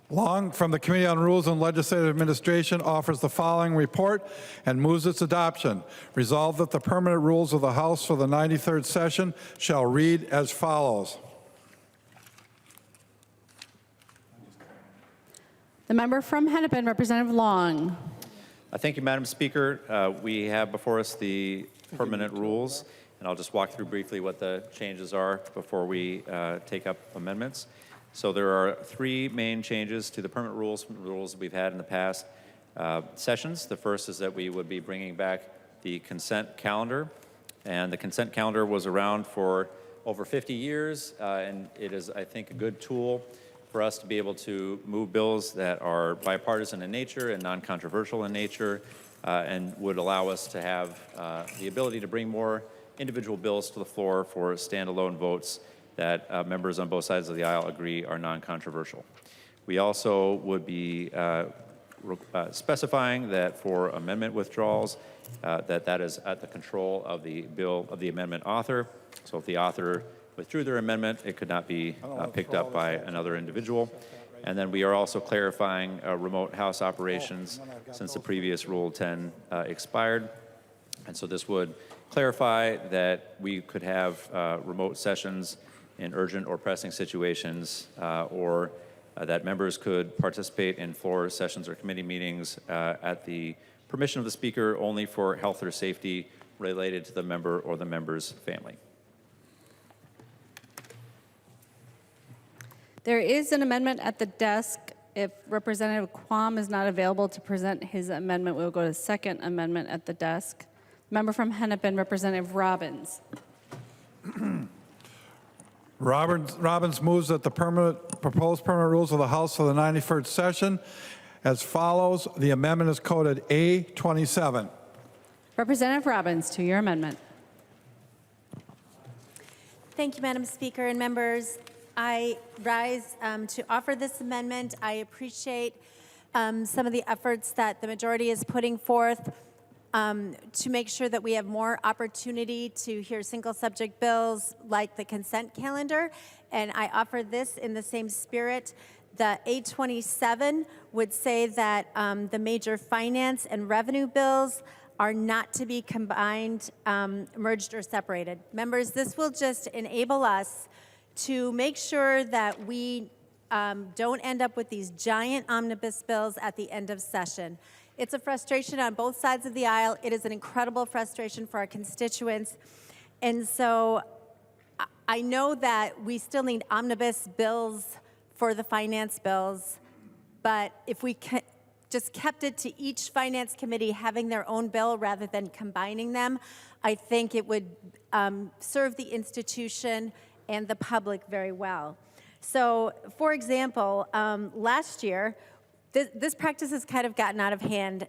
Long from the Committee on Rules and Legislative Administration offers the following report and moves its adoption. Resolved that the permanent rules of the House for the 93rd session shall read as follows. The member from Hennepin, Representative Long. Thank you, Madam Speaker. We have before us the permanent rules, and I'll just walk through briefly what the changes are before we take up amendments. So there are three main changes to the permanent rules from the rules that we've had in the past sessions. The first is that we would be bringing back the consent calendar, and the consent calendar was around for over 50 years, and it is, I think, a good tool for us to be able to move bills that are bipartisan in nature and non-controversial in nature, and would allow us to have the ability to bring more individual bills to the floor for standalone votes that members on both sides of the aisle agree are non-controversial. We also would be specifying that for amendment withdrawals, that is at the control of the amendment author. So if the author withdrew their amendment, it could not be picked up by another individual. And then we are also clarifying remote House operations since the previous Rule 10 expired. And so this would clarify that we could have remote sessions in urgent or pressing situations, or that members could participate in floor sessions or committee meetings at the permission of the Speaker only for health or safety related to the member or the member's family. There is an amendment at the desk. If Representative Quam is not available to present his amendment, we'll go to the second amendment at the desk. Member from Hennepin, Representative Robbins. Robbins moves that the proposed permanent rules of the House for the 91st session as follows. The amendment is coded A27. Representative Robbins, to your amendment. Thank you, Madam Speaker and members. I rise to offer this amendment. I appreciate some of the efforts that the majority is putting forth to make sure that we have more opportunity to hear single subject bills like the consent calendar. And I offer this in the same spirit. The A27 would say that the major finance and revenue bills are not to be combined, merged, or separated. Members, this will just enable us to make sure that we don't end up with these giant omnibus bills at the end of session. It's a frustration on both sides of the aisle. It is an incredible frustration for our constituents. And so I know that we still need omnibus bills for the finance bills, but if we just kept it to each finance committee having their own bill rather than combining them, I think it would serve the institution and the public very well. So, for example, last year, this practice has kind of gotten out of hand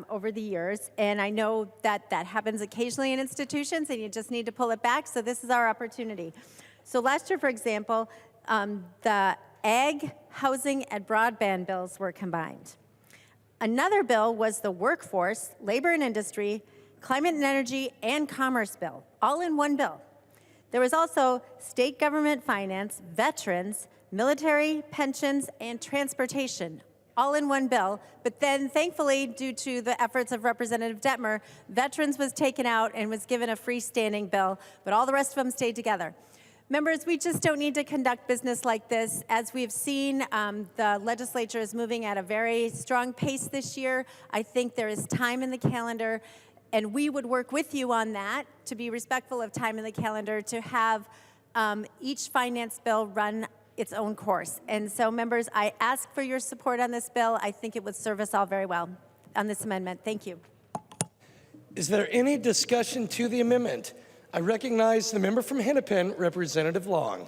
over the years, and I know that that happens occasionally in institutions, and you just need to pull it back, so this is our opportunity. So last year, for example, the ag, housing, and broadband bills were combined. Another bill was the workforce, labor and industry, climate and energy, and commerce bill, all in one bill. There was also state government finance, veterans, military, pensions, and transportation, all in one bill. But then, thankfully, due to the efforts of Representative Detmer, veterans was taken out and was given a freestanding bill, but all the rest of them stayed together. Members, we just don't need to conduct business like this. As we've seen, the legislature is moving at a very strong pace this year. I think there is time in the calendar, and we would work with you on that to be respectful of time in the calendar to have each finance bill run its own course. And so, members, I ask for your support on this bill. I think it would serve us all very well on this amendment. Thank you. Is there any discussion to the amendment? I recognize the member from Hennepin, Representative Long.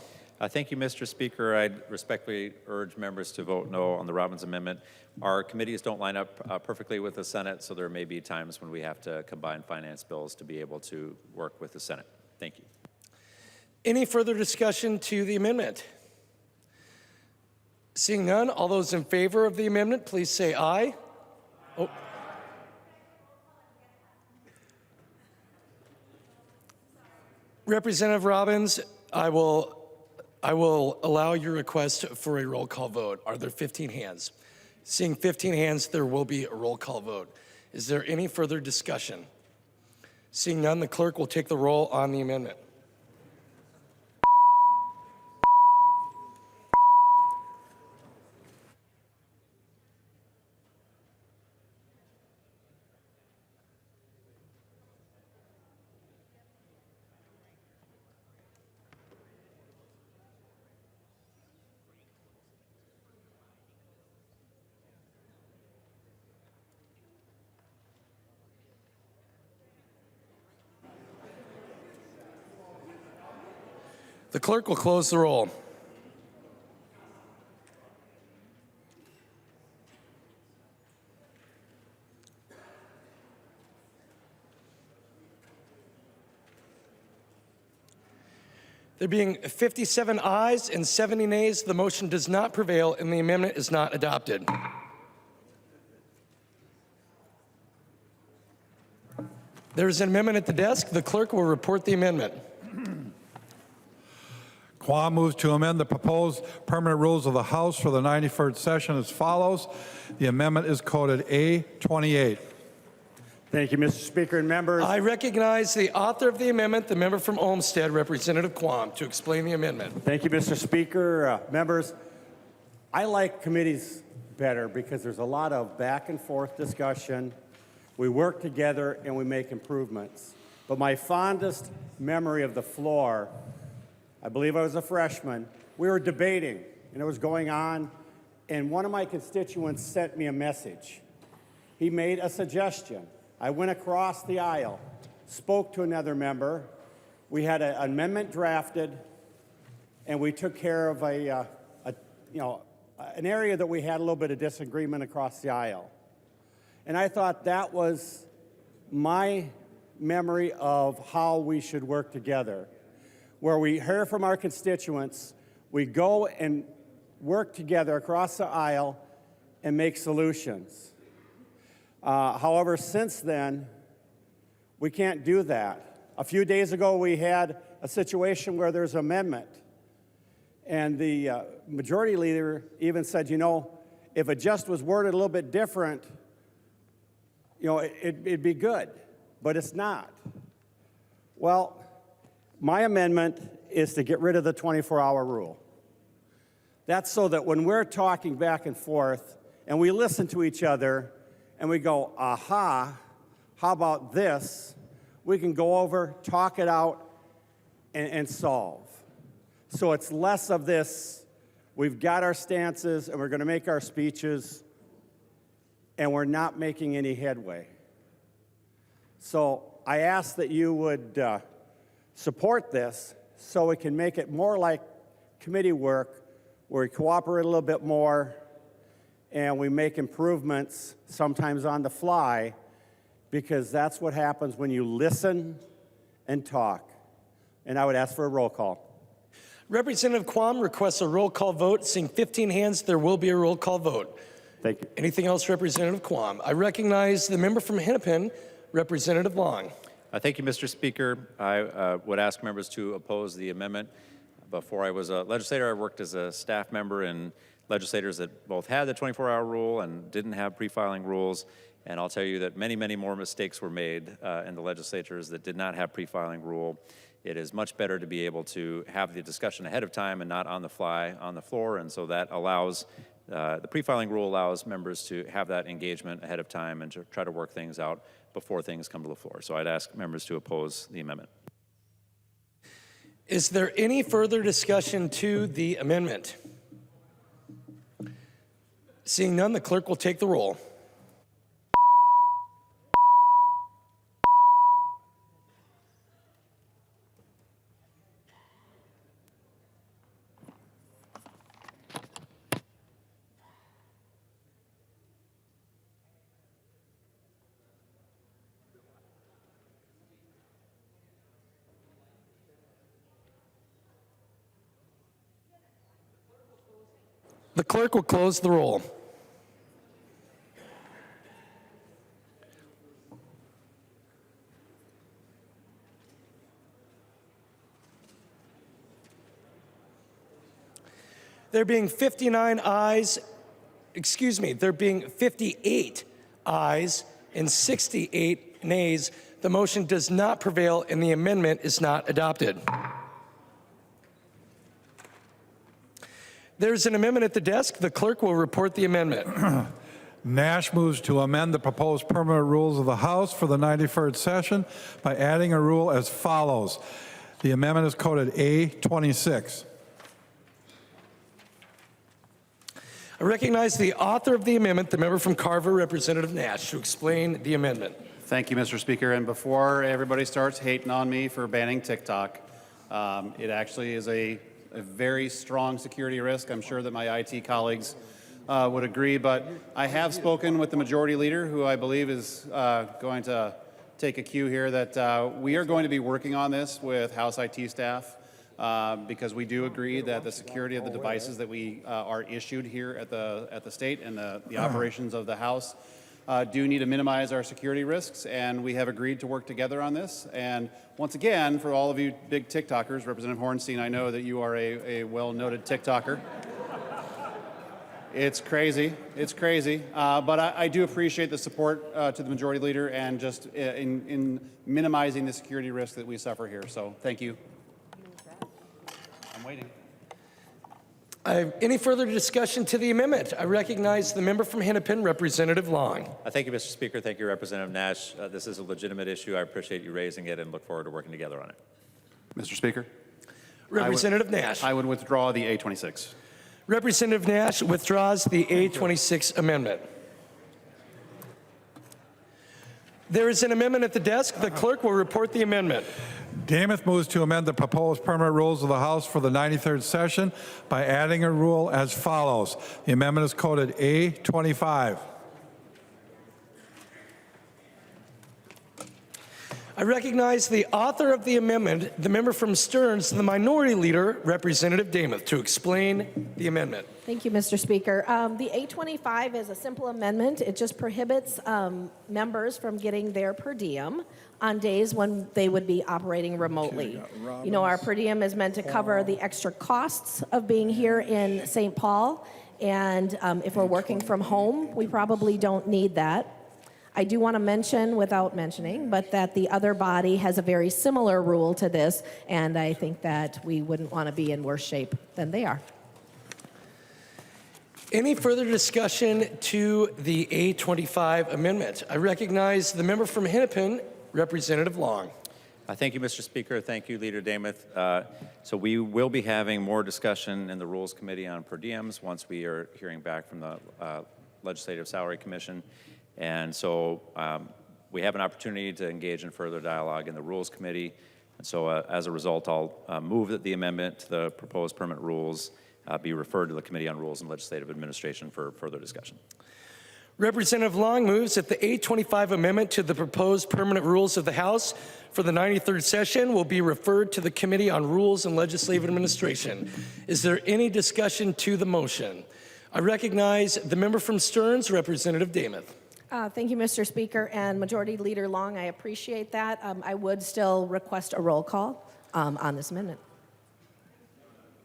Thank you, Mr. Speaker. I respectfully urge members to vote no on the Robbins amendment. Our committees don't line up perfectly with the Senate, so there may be times when we have to combine finance bills to be able to work with the Senate. Thank you. Any further discussion to the amendment? Seeing none, all those in favor of the amendment, please say aye. Oh. Representative Robbins, I will I will allow your request for a roll call vote. Are there 15 hands? Seeing 15 hands, there will be a roll call vote. Is there any further discussion? Seeing none, the clerk will take the roll on the amendment. The clerk will close the roll. There being 57 ayes and 70 nays, the motion does not prevail and the amendment is not adopted. There is an amendment at the desk. The clerk will report the amendment. Quam moves to amend the proposed permanent rules of the House for the 91st session as follows. The amendment is coded A28. Thank you, Mr. Speaker and members. I recognize the author of the amendment, the member from Olmsted, Representative Quam, to explain the amendment. Thank you, Mr. Speaker. Members, I like committees better because there's a lot of back and forth discussion. We work together and we make improvements. But my fondest memory of the floor, I believe I was a freshman, we were debating and it was going on, and one of my constituents sent me a message. He made a suggestion. I went across the aisle, spoke to another member. We had an amendment drafted, and we took care of an area that we had a little bit of disagreement across the aisle. And I thought that was my memory of how we should work together, where we hear from our constituents, we go and work together across the aisle and make solutions. However, since then, we can't do that. A few days ago, we had a situation where there's an amendment, and the majority leader even said, you know, if it just was worded a little bit different, you know, it'd be good, but it's not. Well, my amendment is to get rid of the 24-hour rule. That's so that when we're talking back and forth and we listen to each other and we go, aha, how about this? We can go over, talk it out, and solve. So it's less of this, we've got our stances and we're going to make our speeches and we're not making any headway. So I ask that you would support this so we can make it more like committee work, where we cooperate a little bit more and we make improvements, sometimes on the fly, because that's what happens when you listen and talk. And I would ask for a roll call. Representative Quam requests a roll call vote. Seeing 15 hands, there will be a roll call vote. Thank you. Anything else, Representative Quam? I recognize the member from Hennepin, Representative Long. Thank you, Mr. Speaker. I would ask members to oppose the amendment. Before I was a legislator, I worked as a staff member in legislators that both had the 24-hour rule and didn't have pre-filing rules. And I'll tell you that many, many more mistakes were made in the legislatures that did not have pre-filing rule. It is much better to be able to have the discussion ahead of time and not on the fly on the floor. And so that allows, the pre-filing rule allows members to have that engagement ahead of time and to try to work things out before things come to the floor. So I'd ask members to oppose the amendment. Is there any further discussion to the amendment? Seeing none, the clerk will take the roll. The clerk will close the roll. There being 59 ayes, there being 58 ayes and 68 nays, the motion does not prevail and the amendment is not adopted. There's an amendment at the desk. The clerk will report the amendment. Nash moves to amend the proposed permanent rules of the House for the 93rd session by adding a rule as follows. The amendment is coded A26. I recognize the author of the amendment, the member from Carver, Representative Nash, to explain the amendment. Thank you, Mr. Speaker. And before everybody starts hating on me for banning TikTok, it actually is a very strong security risk. I'm sure that my IT colleagues would agree, but I have spoken with the majority leader, who I believe is going to take a cue here, that we are going to be working on this with House IT staff because we do agree that the security of the devices that we are issued here at the state and the operations of the House do need to minimize our security risks, and we have agreed to work together on this. And once again, for all of you big TikTokers, Representative Hornstein, I know that you are a well-noted TikToker. It's crazy. It's crazy. But I do appreciate the support to the majority leader and just in minimizing the security risk that we suffer here. So thank you. I'm waiting. Any further discussion to the amendment? I recognize the member from Hennepin, Representative Long. Thank you, Mr. Speaker. Thank you, Representative Nash. This is a legitimate issue. I appreciate you raising it and look forward to working together on it. Mr. Speaker, Representative Nash. I would withdraw the A26. Representative Nash withdraws the A26 amendment. There is an amendment at the desk. The clerk will report the amendment. Damath moves to amend the proposed permanent rules of the House for the 93rd session by adding a rule as follows. The amendment is coded A25. I recognize the author of the amendment, the member from Stearns, the minority leader, Representative Damath, to explain the amendment. Thank you, Mr. Speaker. The A25 is a simple amendment. It just prohibits members from getting their per diem on days when they would be operating remotely. You know, our per diem is meant to cover the extra costs of being here in St. Paul, and if we're working from home, we probably don't need that. I do want to mention, without mentioning, but that the other body has a very similar rule to this, and I think that we wouldn't want to be in worse shape than they are. Any further discussion to the A25 amendment? I recognize the member from Hennepin, Representative Long. Thank you, Mr. Speaker. Thank you, Leader Damath. So we will be having more discussion in the Rules Committee on per diems once we are hearing back from the Legislative Salary Commission. And so we have an opportunity to engage in further dialogue in the Rules Committee. And so as a result, I'll move that the amendment to the proposed permanent rules be referred to the Committee on Rules and Legislative Administration for further discussion. Representative Long moves that the A25 amendment to the proposed permanent rules of the House for the 93rd session will be referred to the Committee on Rules and Legislative Administration. Is there any discussion to the motion? I recognize the member from Stearns, Representative Damath. Thank you, Mr. Speaker, and Majority Leader Long. I appreciate that. I would still request a roll call on this amendment.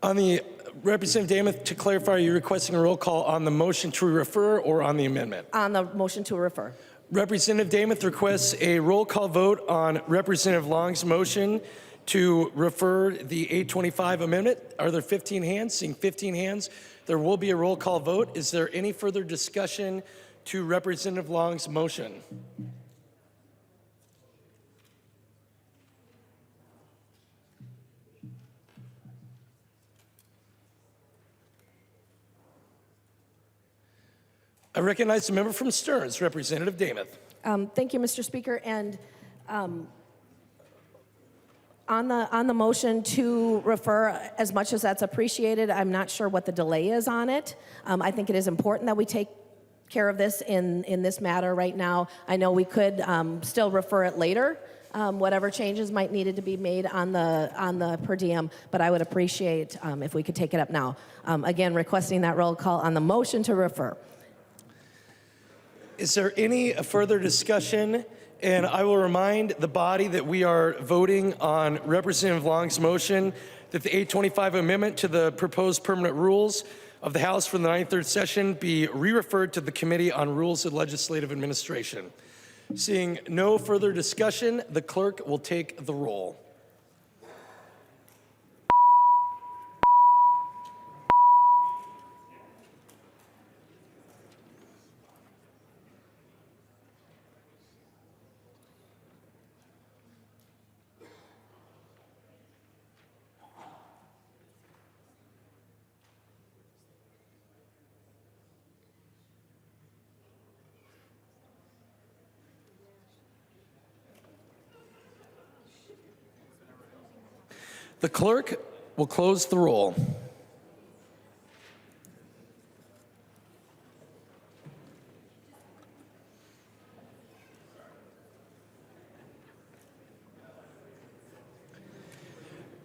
On the Representative Damath, to clarify, are you requesting a roll call on the motion to refer or on the amendment? On the motion to refer. Representative Damath requests a roll call vote on Representative Long's motion to refer the A25 amendment. Are there 15 hands? Seeing 15 hands, there will be a roll call vote. Is there any further discussion to Representative Long's motion? I recognize the member from Stearns, Representative Damath. Thank you, Mr. Speaker. And on the motion to refer, as much as that's appreciated, I'm not sure what the delay is on it. I think it is important that we take care of this in this matter right now. I know we could still refer it later, whatever changes might needed to be made on the per diem, but I would appreciate if we could take it up now. Again, requesting that roll call on the motion to refer. Is there any further discussion? And I will remind the body that we are voting on Representative Long's motion that the 825 amendment to the proposed permanent rules of the House for the 93rd session be re-referred to the Committee on Rules and Legislative Administration. Seeing no further discussion, the clerk will take the roll. The clerk will close the roll.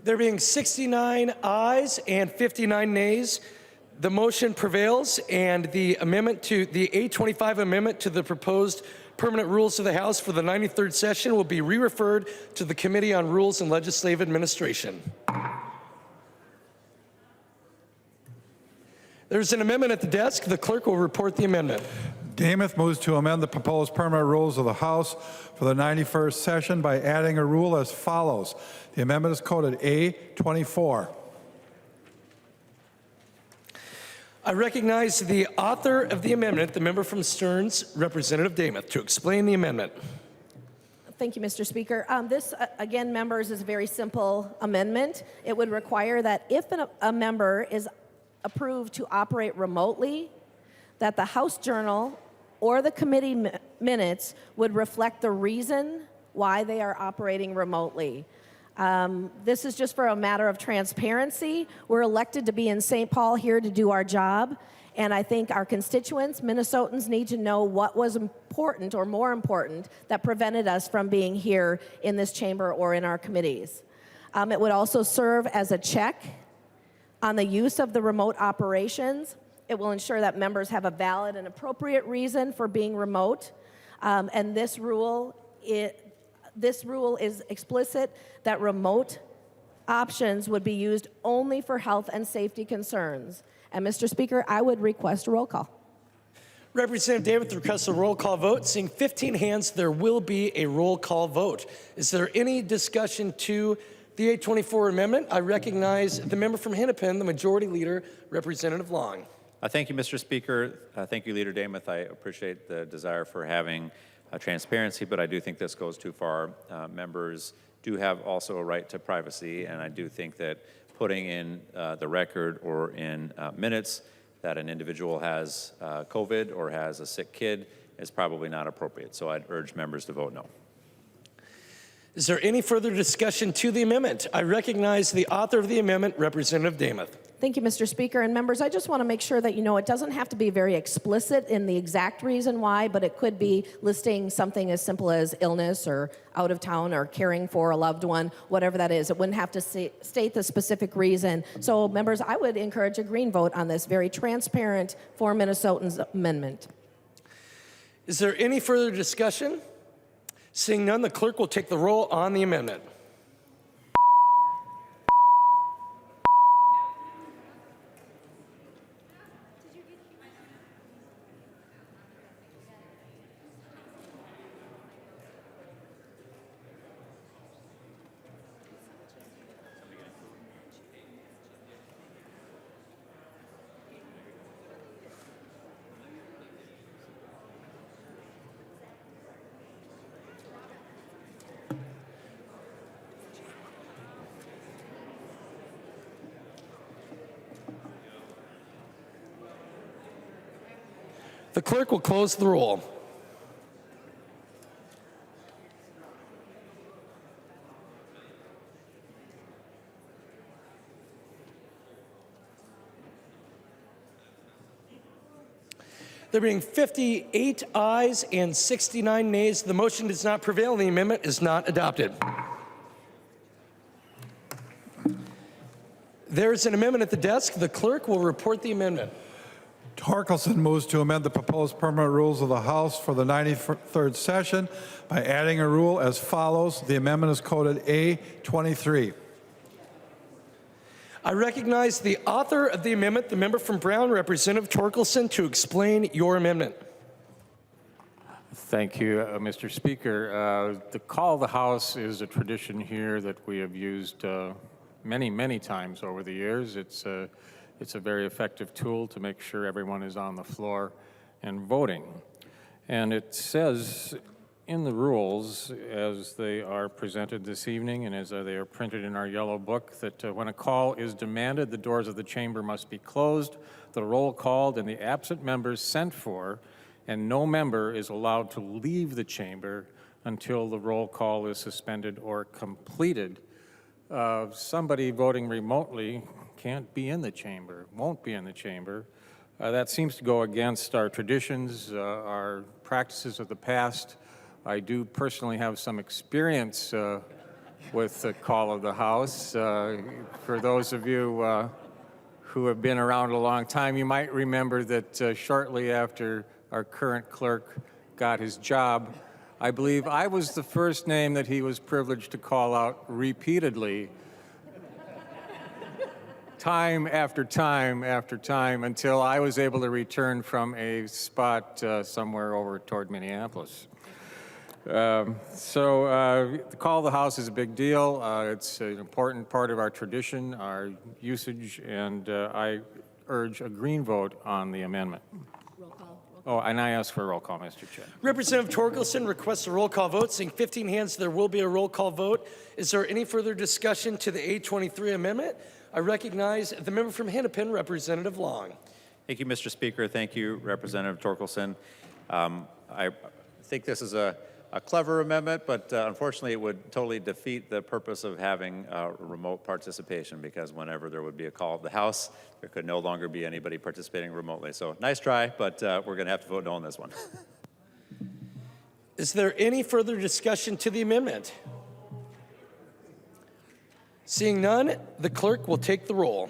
There being 69 ayes and 59 nays, the motion prevails, and the 825 amendment to the proposed permanent rules of the House for the 93rd session will be re-referred to the Committee on Rules and Legislative Administration. There's an amendment at the desk. The clerk will report the amendment. Damath moves to amend the proposed permanent rules of the House for the 91st session by adding a rule as follows. The amendment is coded A24. I recognize the author of the amendment, the member from Stearns, Representative Damath, to explain the amendment. Thank you, Mr. Speaker. This, again, members, is a very simple amendment. It would require that if a member is approved to operate remotely, that the House Journal or the committee minutes would reflect the reason why they are operating remotely. This is just for a matter of transparency. We're elected to be in St. Paul here to do our job, and I think our constituents, Minnesotans, need to know what was important or more important that prevented us from being here in this chamber or in our committees. It would also serve as a check on the use of the remote operations. It will ensure that members have a valid and appropriate reason for being remote, and this rule is explicit that remote options would be used only for health and safety concerns. And Mr. Speaker, I would request a roll call. Representative Damath requests a roll call vote. Seeing 15 hands, there will be a roll call vote. Is there any discussion to the 824 amendment? I recognize the member from Hennepin, the Majority Leader, Representative Long. Thank you, Mr. Speaker. Thank you, Leader Damath. I appreciate the desire for having transparency, but I do think this goes too far. Members do have also a right to privacy, and I do think that putting in the record or in minutes that an individual has COVID or has a sick kid is probably not appropriate. So I'd urge members to vote no. Is there any further discussion to the amendment? I recognize the author of the amendment, Representative Damath. Thank you, Mr. Speaker. And members, I just want to make sure that you know it doesn't have to be very explicit in the exact reason why, but it could be listing something as simple as illness or out of town or caring for a loved one, whatever that is. It wouldn't have to state the specific reason. So members, I would encourage a green vote on this very transparent for Minnesotans amendment. Is there any further discussion? Seeing none, the clerk will take the roll on the amendment. The clerk will close the roll. There being 58 ayes and 69 nays, the motion does not prevail and the amendment is not adopted. There's an amendment at the desk. The clerk will report the amendment. Torkelson moves to amend the proposed permanent rules of the House for the 93rd session by adding a rule as follows. The amendment is coded A23. I recognize the author of the amendment, the member from Brown, Representative Torkelson, to explain your amendment. Thank you, Mr. Speaker. The call of the House is a tradition here that we have used many, many times over the years. It's a very effective tool to make sure everyone is on the floor and voting. And it says in the rules, as they are presented this evening and as they are printed in our yellow book, that when a call is demanded, the doors of the chamber must be closed, the roll called, and the absent members sent for, and no member is allowed to leave the chamber until the roll call is suspended or completed. Somebody voting remotely can't be in the chamber, won't be in the chamber. That seems to go against our traditions, our practices of the past. I do personally have some experience with the call of the House. For those of you who have been around a long time, you might remember that shortly after our current clerk got his job, I believe I was the first name that he was privileged to call out repeatedly, time after time after time, until I was able to return from a spot somewhere over toward Minneapolis. The call of the House is a big deal. It's an important part of our tradition, our usage, and I urge a green vote on the amendment. Roll call. Oh, and I ask for a roll call, Mr. Chair. Representative Torkelson requests a roll call vote. Seeing 15 hands, there will be a roll call vote. Is there any further discussion to the 823 amendment? I recognize the member from Hennepin, Representative Long. Thank you, Mr. Speaker. Thank you, Representative Torkelson. I think this is a clever amendment, but unfortunately it would totally defeat the purpose of having remote participation, because whenever there would be a call of the House, there could no longer be anybody participating remotely. So nice try, but we're going to have to vote no on this one. Is there any further discussion to the amendment? Seeing none, the clerk will take the roll.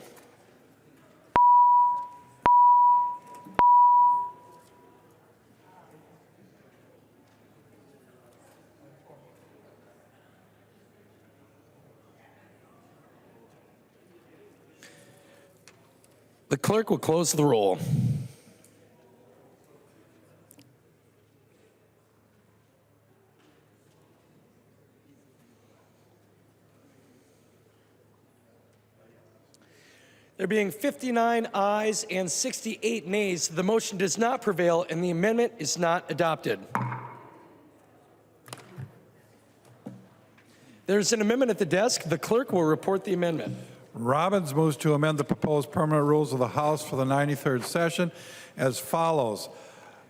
The clerk will close the roll. There being 59 ayes and 68 nays, the motion does not prevail and the amendment is not adopted. There's an amendment at the desk. The clerk will report the amendment. Robbins moves to amend the proposed permanent rules of the House for the 93rd session as follows.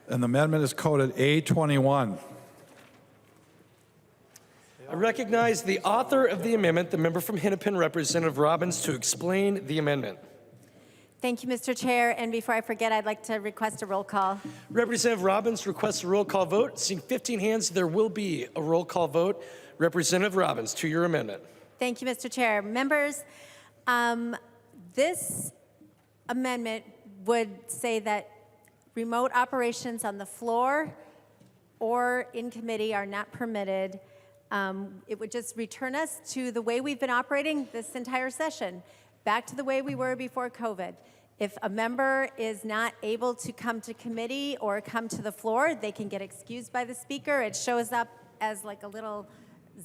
And the amendment is coded A21. I recognize the author of the amendment, the member from Hennepin, Representative Robbins, to explain the amendment. Thank you, Mr. Chair. And before I forget, I'd like to request a roll call. Representative Robbins requests a roll call vote. Seeing 15 hands, there will be a roll call vote. Representative Robbins, to your amendment. Thank you, Mr. Chair. Members, this amendment would say that remote operations on the floor or in committee are not permitted. It would just return us to the way we've been operating this entire session, back to the way we were before COVID. If a member is not able to come to committee or come to the floor, they can get excused by the speaker. It shows up as like a little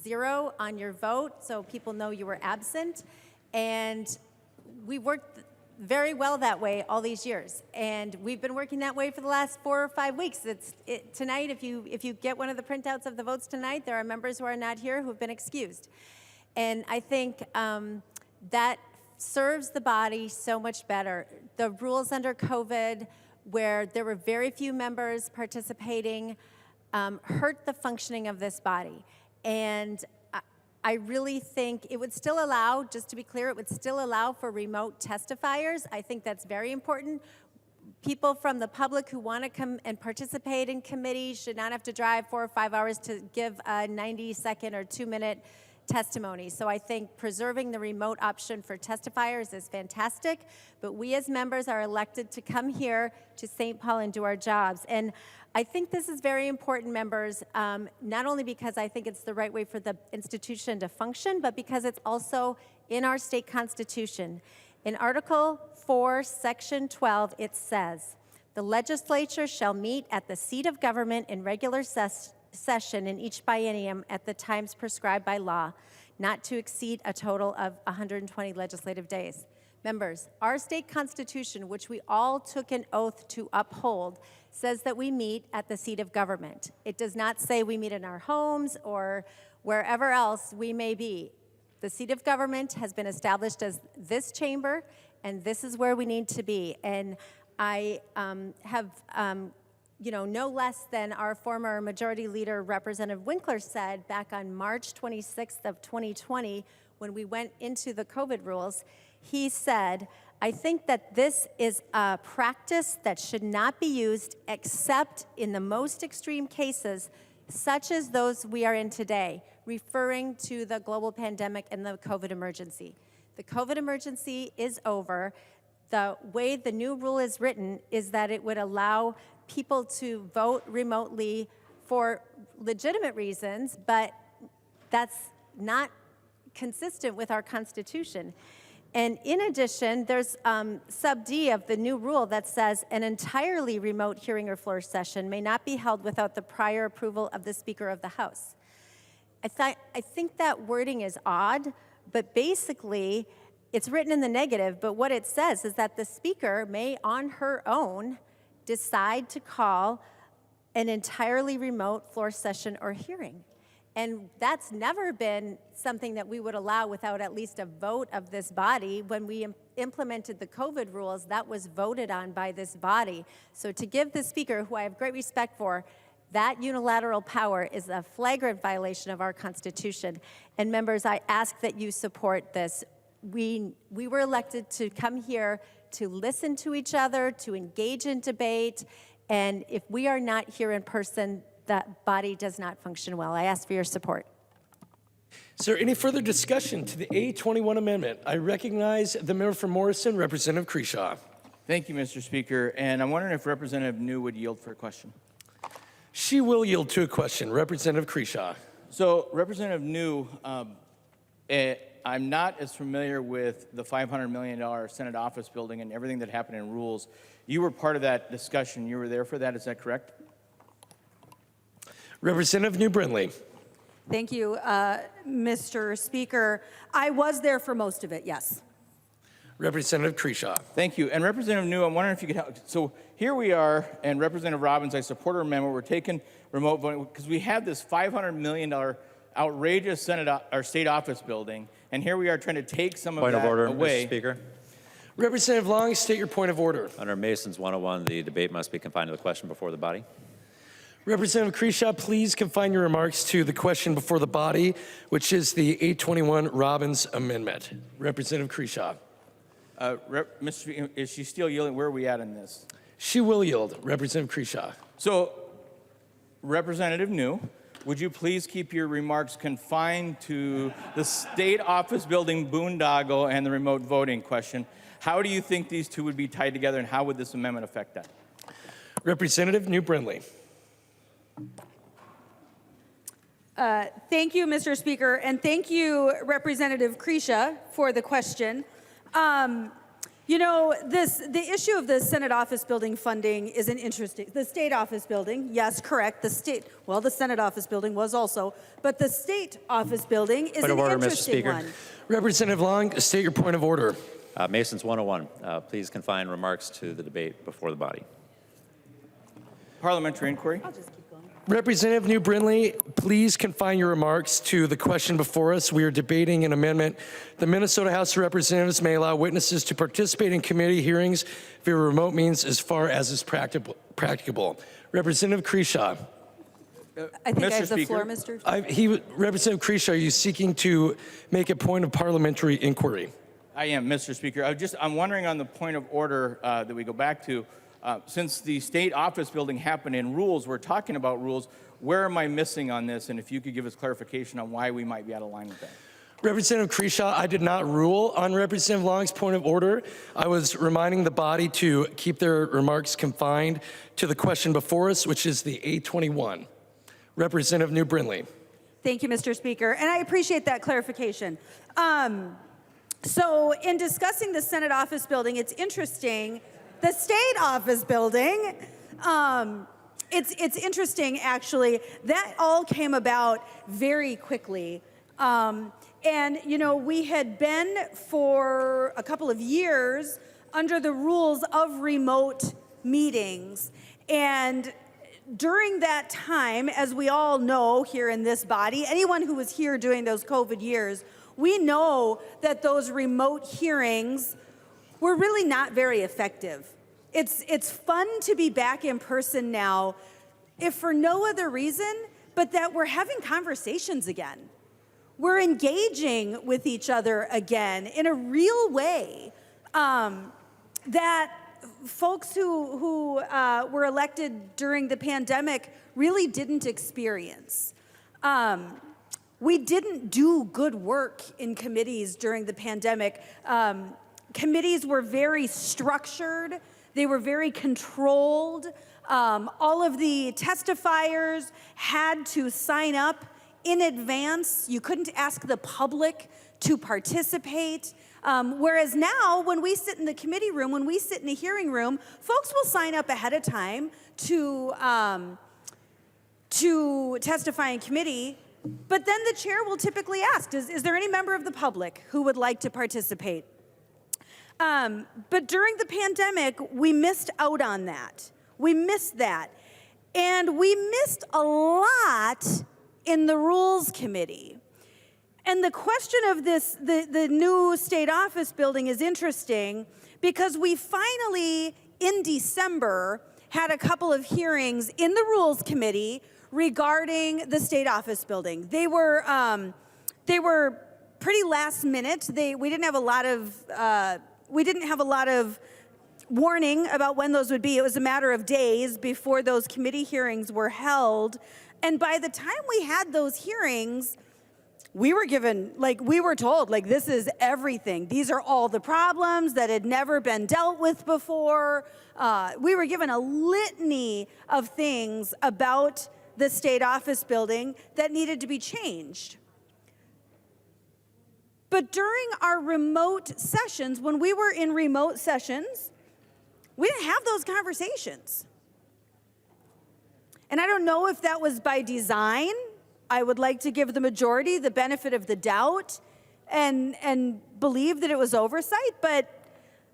0 on your vote, so people know you were absent. And we worked very well that way all these years, and we've been working that way for the last 4 or 5 weeks. Tonight, if you get one of the printouts of the votes tonight, there are members who are not here who have been excused, and I think that serves the body so much better. The rules under COVID, where there were very few members participating, hurt the functioning of this body, and I really think it would still allow, just to be clear, it would still allow for remote testifiers. I think that's very important. People from the public who want to come and participate in committee should not have to drive 4 or 5 hours to give a 90-second or 2-minute testimony. So I think preserving the remote option for testifiers is fantastic, but we as members are elected to come here to St. Paul and do our jobs. And I think this is very important, members, not only because I think it's the right way for the institution to function, but because it's also in our state constitution. In Article 4, Section 12, it says, "The legislature shall meet at the seat of government in regular session in each biennium at the times prescribed by law, not to exceed a total of 120 legislative days." Members, our state constitution, which we all took an oath to uphold, says that we meet at the seat of government. It does not say we meet in our homes or wherever else we may be. The seat of government has been established as this chamber, and this is where we need to be. And I have, no less than our former Majority Leader, Representative Winkler, said back on March 26th of 2020, when we went into the COVID rules, he said, "I think that this is a practice that should not be used except in the most extreme cases, such as those we are in today," referring to the global pandemic and the COVID emergency. The COVID emergency is over. The way the new rule is written is that it would allow people to vote remotely for legitimate reasons, but that's not consistent with our Constitution. And in addition, there's sub D of the new rule that says an entirely remote hearing or floor session may not be held without the prior approval of the Speaker of the House. I think that wording is odd, but basically it's written in the negative, but what it says is that the Speaker may on her own decide to call an entirely remote floor session or hearing. And that's never been something that we would allow without at least a vote of this body. When we implemented the COVID rules, that was voted on by this body. So to give the Speaker, who I have great respect for, that unilateral power is a flagrant violation of our Constitution. And members, I ask that you support this. We were elected to come here to listen to each other, to engage in debate, and if we are not here in person, that body does not function well. I ask for your support. Is there any further discussion to the A21 amendment? I recognize the member from Morrison, Representative Creeshaw. Thank you, Mr. Speaker. And I'm wondering if Representative New would yield for a question. She will yield to a question. Representative Creeshaw. So, Representative New, I'm not as familiar with the $500 million Senate office building and everything that happened in rules. You were part of that discussion. You were there for that. Is that correct? Representative New Brindley. Thank you, Mr. Speaker. I was there for most of it, yes. Representative Creeshaw. Thank you. And Representative New, I'm wondering if you could help. So here we are, and Representative Robbins, I support her amendment. We're taking remote voting because we have this $500 million outrageous Senate or state office building, and here we are trying to take some of that away. Point of order, Mr. Speaker. Representative Long, state your point of order. Under Mason's 101, the debate must be confined to the question before the body. Representative Creeshaw, please confine your remarks to the question before the body, which is the 821 Robbins Amendment. Representative Creeshaw. Mr. Speaker, is she still yielding? Where are we at in this? She will yield. Representative Creeshaw. So, Representative New, would you please keep your remarks confined to the state office building boondoggle and the remote voting question? How do you think these two would be tied together, and how would this amendment affect that? Representative New Brindley. Thank you, Mr. Speaker, and thank you, Representative Creeshaw, for the question. The issue of the Senate office building funding is an interesting. The state office building, yes, correct. The Senate office building was also, but the state office building is an interesting one. Representative Long, state your point of order. Mason's 101. Please confine remarks to the debate before the body. Parliamentary inquiry. Representative New Brindley, please confine your remarks to the question before us. We are debating an amendment. The Minnesota House of Representatives may allow witnesses to participate in committee hearings via remote means as far as is practicable. Representative Creeshaw. I think I have the Speaker. floor, Mr. Representative Creeshaw, are you seeking to make a point of parliamentary inquiry? I am, Mr. Speaker. I'm wondering on the point of order that we go back to. Since the state office building happened in rules, we're talking about rules. Where am I missing on this? And if you could give us clarification on why we might be out of line with that. Representative Creeshaw, I did not rule on Representative Long's point of order. I was reminding the body to keep their remarks confined to the question before us, which is the A21. Representative New Brindley. Thank you, Mr. Speaker, and I appreciate that clarification. So in discussing the Senate office building, it's interesting, the state office building, it's interesting actually, that all came about very quickly. And you know, we had been for a couple of years under the rules of remote meetings. And during that time, as we all know here in this body, anyone who was here during those COVID years, we know that those remote hearings were really not very effective. It's fun to be back in person now, if for no other reason, but that we're having conversations again. We're engaging with each other again in a real way that folks who were elected during the pandemic really didn't experience. We didn't do good work in committees during the pandemic. Committees were very structured. They were very controlled. All of the testifiers had to sign up in advance. You couldn't ask the public to participate. Whereas now, when we sit in the committee room, when we sit in a hearing room, folks will sign up ahead of time to testify in committee. But then the chair will typically ask, is there any member of the public who would like to participate? But during the pandemic, we missed out on that. We missed that. And we missed a lot in the Rules Committee. And the question of this, the new state office building is interesting because we finally, in December, had a couple of hearings in the Rules Committee regarding the state office building. They were pretty last minute. We didn't have a lot of warning about when those would be. It was a matter of days before those committee hearings were held. And by the time we had those hearings, we were told, this is everything. These are all the problems that had never been dealt with before. We were given a litany of things about the state office building that needed to be changed. But during our remote sessions, when we were in remote sessions, we didn't have those conversations. And I don't know if that was by design. I would like to give the majority the benefit of the doubt and believe that it was oversight, but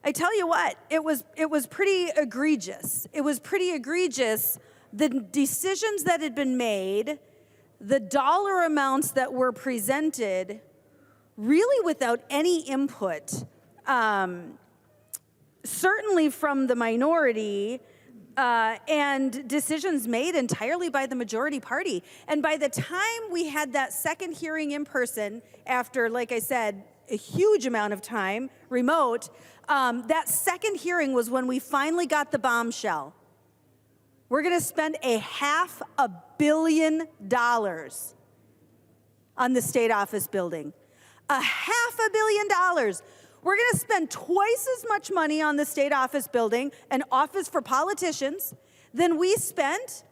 I tell you what, it was pretty egregious. It was pretty egregious, the decisions that had been made, the dollar amounts that were presented, really without any input, certainly from the minority, and decisions made entirely by the majority party. And by the time we had that second hearing in person, after, like I said, a huge amount of time remote, that second hearing was when we finally got the bombshell. We're going to spend $500 million on the state office building. $500 million. We're going to spend twice as much money on the state office building, an office for politicians, than we spent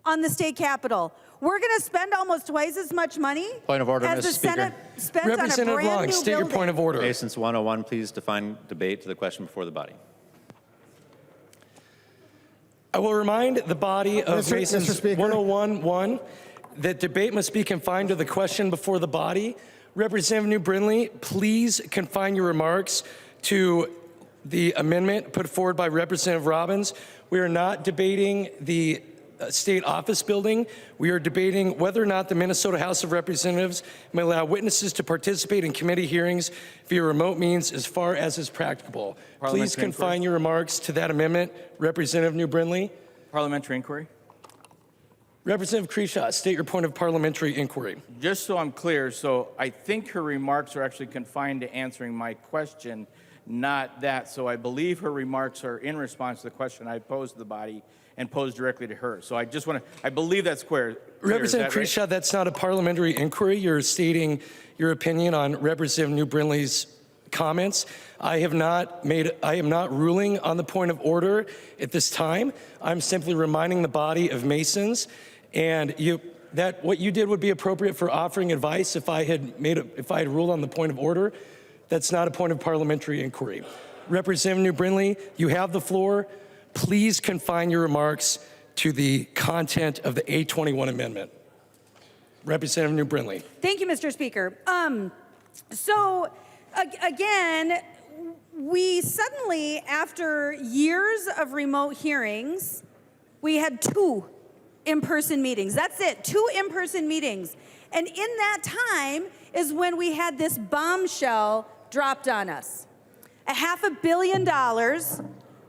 on the state capitol. We're going to spend almost twice as much money Point of order, as the Mr. Speaker. Senate spent on a Representative brand Long, new state your building. point of order. Masons 101, please define debate to the question before the body. I will remind the body of Mr. Masons Speaker. 101-1 that debate must be confined to the question before the body. Representative New Brindley, please confine your remarks to the amendment put forward by Representative Robbins. We are not debating the state office building. We are debating whether or not the Minnesota House of Representatives may allow witnesses to participate in committee hearings via remote means as far as is practicable. Please Parliamentary confine inquiry. your remarks to that amendment. Representative New Brindley. Parliamentary inquiry. Representative Kresha, state your point of parliamentary inquiry. Just so I'm clear, so I think her remarks are actually confined to answering my question, not that. So I believe her remarks are in response to the question I posed to the body and posed directly to her. So I just want to, I believe that's clear. Representative Is that right? Kresha, that's not a parliamentary inquiry. You're stating your opinion on Representative New Brindley's comments. I am not ruling on the point of order at this time. I'm simply reminding the body of Masons, and what you did would be appropriate for offering advice if I had ruled on the point of order. That's not a point of parliamentary inquiry. Representative New Brindley, you have the floor. Please confine your remarks to the content of the A21 amendment. Representative New Brindley. Thank you, Mr. Speaker. Again, we suddenly, after years of remote hearings, we had 2 in-person meetings. That's it, 2 in-person meetings. And in that time is when we had this bombshell dropped on us. $500 million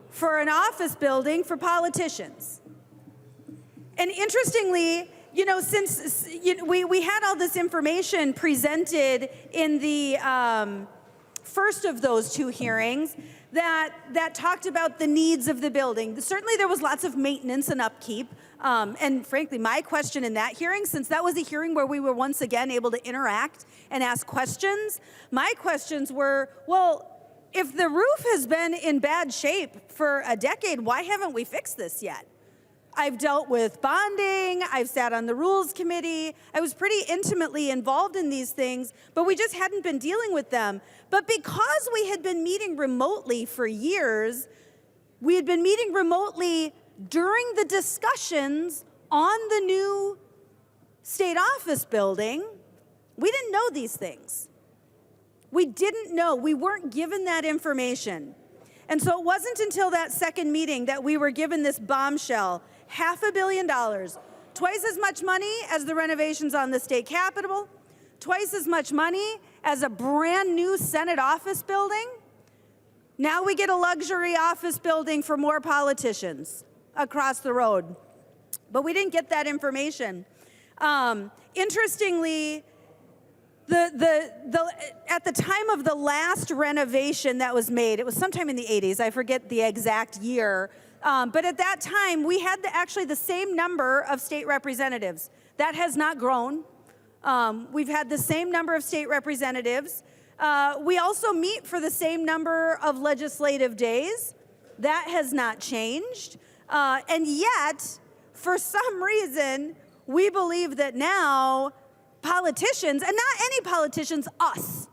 for an office building for politicians. And interestingly, you know, since we had all this information presented in the first of those 2 hearings that talked about the needs of the building. Certainly there was lots of maintenance and upkeep. And frankly, my question in that hearing, since that was a hearing where we were once again able to interact and ask questions, my questions were, well, if the roof has been in bad shape for a decade, why haven't we fixed this yet? I've dealt with bonding, I've sat on the Rules Committee, I was pretty intimately involved in these things, but we just hadn't been dealing with them. But because we had been meeting remotely for years, we had been meeting remotely during the discussions on the new state office building, we didn't know these things. We didn't know, we weren't given that information. And so it wasn't until that second meeting that we were given this bombshell, $500 million, twice as much money as the renovations on the state capitol, twice as much money as a brand new Senate office building. Now we get a luxury office building for more politicians across the road. But we didn't get that information. Interestingly, at the time of the last renovation that was made, it was sometime in the 80s, I forget the exact year, but at that time we had actually the same number of state representatives. That has not grown. We've had the same number of state representatives. We also meet for the same number of legislative days. That has not changed. And yet, for some reason, we believe that now politicians, and not any politicians, us,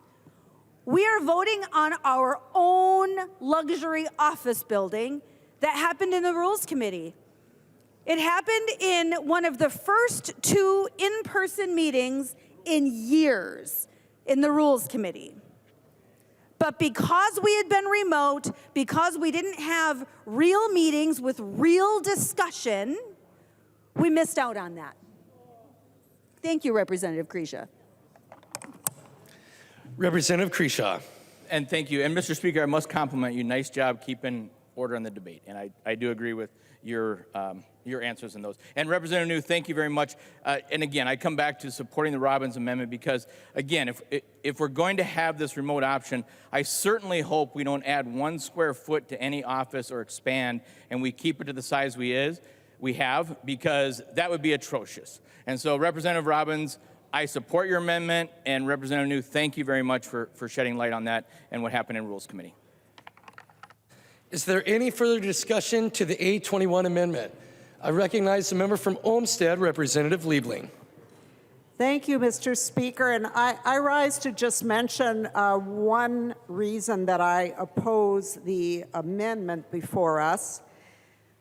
we are voting on our own luxury office building that happened in the Rules Committee. It happened in one of the first 2 in-person meetings in years in the Rules Committee. But because we had been remote, because we didn't have real meetings with real discussion, we missed out on that. Thank you, Representative Kresha. Representative Kresha. And thank you. And Mr. Speaker, I must compliment you. Nice job keeping order on the debate. And I do agree with your answers in those. And Representative New, thank you very much. And again, I come back to supporting the Robbins Amendment because, again, if we're going to have this remote option, I certainly hope we don't add 1 square foot to any office or expand, and we keep it to the size we have, because that would be atrocious. And so, Representative Robbins, I support your amendment, and Representative New, thank you very much for shedding light on that and what happened in Rules Committee. Is there any further discussion to the A21 amendment? I recognize the member from Olmsted, Representative Liebling. Thank you, Mr. Speaker. And I rise to just mention one reason that I oppose the amendment before us.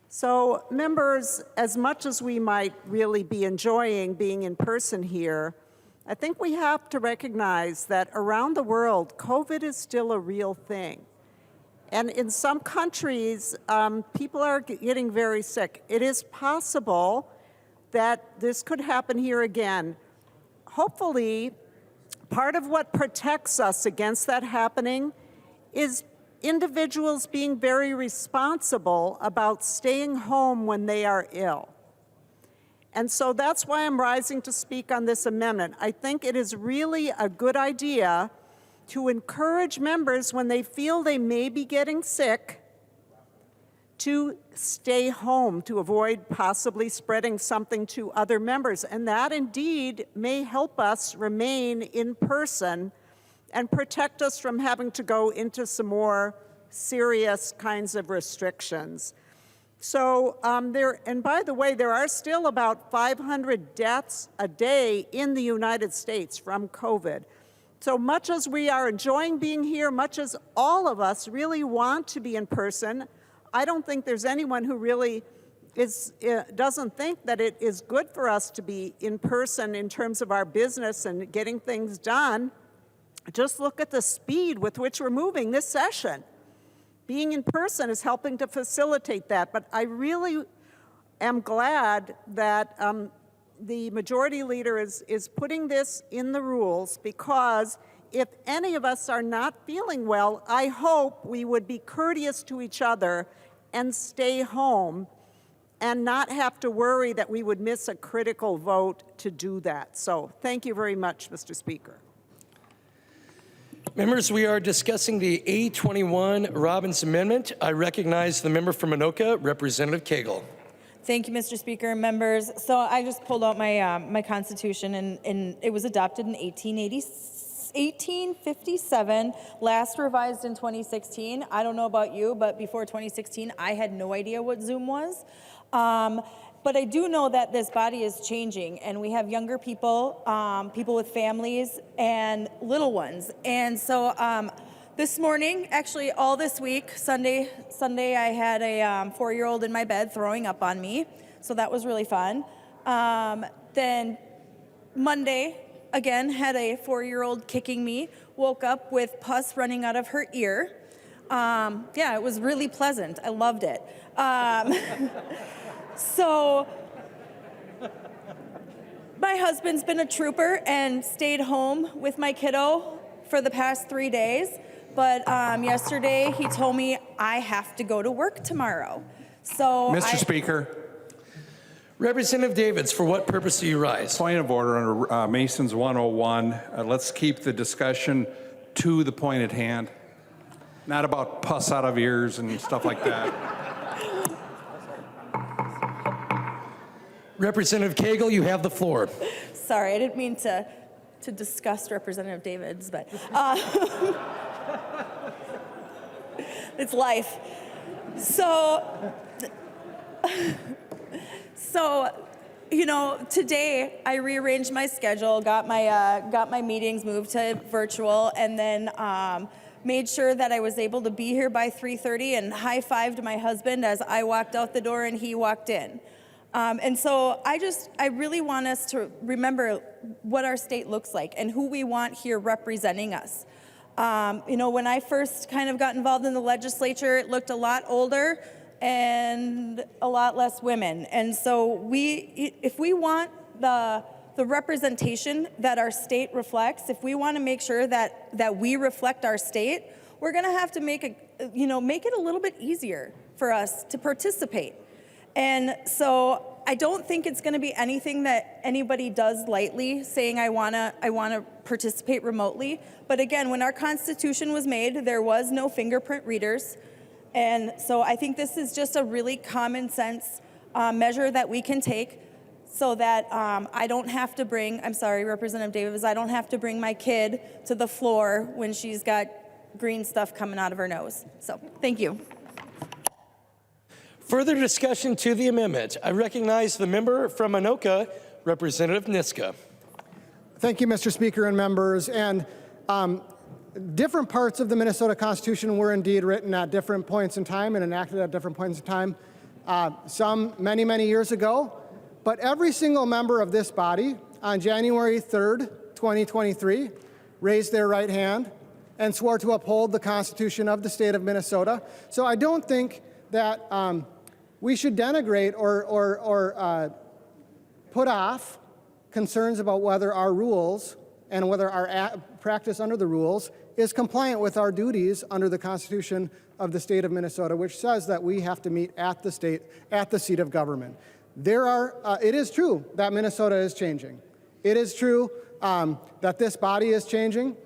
So, members, as much as we might really be enjoying being in person here, I think we have to recognize that around the world, COVID is still a real thing. And in some countries, people are getting very sick. It is possible that this could happen here again. Hopefully, part of what protects us against that happening is individuals being very responsible about staying home when they are ill. And so that's why I'm rising to speak on this amendment. I think it is really a good idea to encourage members when they feel they may be getting sick to stay home to avoid possibly spreading something to other members. And that indeed may help us remain in person and protect us from having to go into some more serious kinds of restrictions. So and by the way, there are still about 500 deaths a day in the United States from COVID. So much as we are enjoying being here, much as all of us really want to be in person, I don't think there's anyone who really doesn't think that it is good for us to be in person in terms of our business and getting things done. Just look at the speed with which we're moving this session. Being in person is helping to facilitate that, but I really am glad that the majority leader is putting this in the rules, because if any of us are not feeling well, I hope we would be courteous to each other and stay home and not have to worry that we would miss a critical vote to do that. So thank you very much, Mr. Speaker. Members, we are discussing the A21 Robbins Amendment. I recognize the member from Anoka, Representative Cagle. Thank you, Mr. Speaker and members. So I just pulled out my my Constitution, and it was adopted in 1857, last revised in 2016. I don't know about you, but before 2016, I had no idea what Zoom was. But I do know that this body is changing, and we have younger people, people with families, and little ones. And so this morning, actually all this week, Sunday I had a 4-year-old in my bed throwing up on me, so that was really fun. Then Monday, again, had a 4-year-old kicking me, woke up with pus running out of her ear. Yeah, it was really pleasant. I loved it. So my husband's been a trooper and stayed home with my kiddo for the past 3 days. But yesterday he told me I have to go to work tomorrow. So Mr. Speaker. Representative Davids, for what purpose do you rise? Point of order under Mason's 101. Let's keep the discussion to the point at hand, not about pus out of ears and stuff like that. Representative Cagle, you have the floor. Sorry, I didn't mean to disgust Representative Davids, but it's life. So, you know, today I rearranged my schedule, got my meetings moved to virtual, and then made sure that I was able to be here by 3:30 and high-fived my husband as I walked out the door and he walked in. And so I really want us to remember what our state looks like and who we want here representing us. You know, when I first kind of got involved in the legislature, it looked a lot older and a lot less women. And so if we want the representation that our state reflects, if we want to make sure that we reflect our state, we're going to have to make it a little bit easier for us to participate. And so I don't think it's going to be anything that anybody does lightly, saying I want to participate remotely. But again, when our Constitution was made, there was no fingerprint readers. And so I think this is just a really common sense measure that we can take so that I don't have to bring, I'm sorry, Representative Davis, I don't have to bring my kid to the floor when she's got green stuff coming out of her nose. So thank you. Further discussion to the amendment. I recognize the member from Anoka, Representative Niska. Thank you, Mr. Speaker and members. And different parts of the Minnesota Constitution were indeed written at different points in time and enacted at different points in time, some many, many years ago. But every single member of this body on January 3rd, 2023, raised their right hand and swore to uphold the Constitution of the state of Minnesota. So I don't think that we should denigrate or put off concerns about whether our rules and whether our practice under the rules is compliant with our duties under the Constitution of the state of Minnesota, which says that we have to meet at the seat of government. It is true that Minnesota is changing. It is true that this body is changing,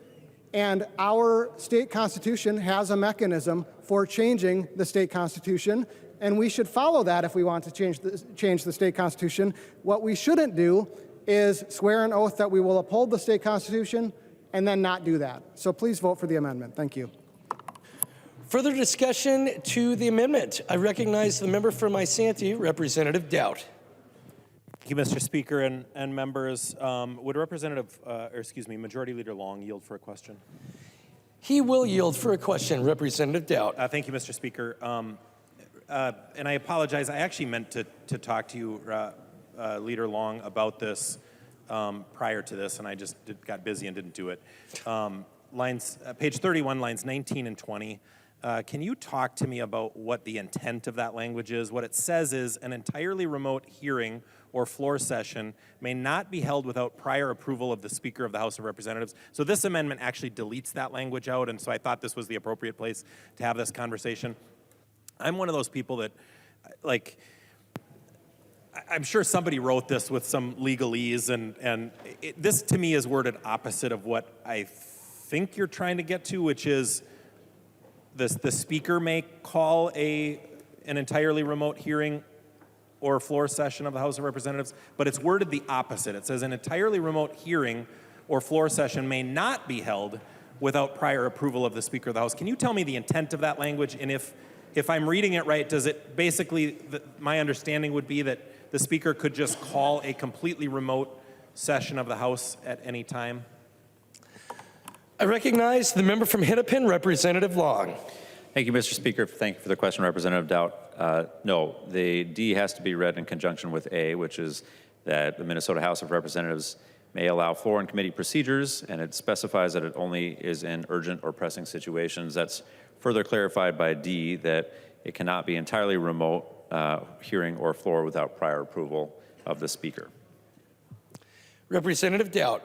and our state constitution has a mechanism for changing the state constitution, and we should follow that if we want to change the state constitution. What we shouldn't do is swear an oath that we will uphold the state constitution and then not do that. So please vote for the amendment. Thank you. Further discussion to the amendment. I recognize the member from Isanti, Representative Dowd. Thank you, Mr. Speaker and members. Would Majority Leader Long yield for a question? He will yield for a question. Representative Dowd. Thank you, Mr. Speaker. And I apologize. I actually meant to talk to you, Leader Long, about this prior to this, and I just got busy and didn't do it. Page 31, lines 19 and 20. Can you talk to me about what the intent of that language is? What it says is an entirely remote hearing or floor session may not be held without prior approval of the Speaker of the House of Representatives. So this amendment actually deletes that language out, and so I thought this was the appropriate place to have this conversation. I'm one of those people that, I'm sure somebody wrote this with some legalese, and this to me is worded opposite of what I think you're trying to get to, which is the Speaker may call an entirely remote hearing or floor session of the House of Representatives, but it's worded the opposite. It says an entirely remote hearing or floor session may not be held without prior approval of the Speaker of the House. Can you tell me the intent of that language? And if I'm reading it right, does it basically, my understanding would be that the Speaker could just call a completely remote session of the House at any time? I recognize the member from Hennepin, Representative Long. Thank you, Mr. Speaker. Thank you for the question, Representative Dowd. No, the D has to be read in conjunction with A, which is that the Minnesota House of Representatives may allow floor and committee procedures, and it specifies that it only is in urgent or pressing situations. That's further clarified by D, that it cannot be entirely remote hearing or floor without prior approval of the Speaker. Representative Dowd.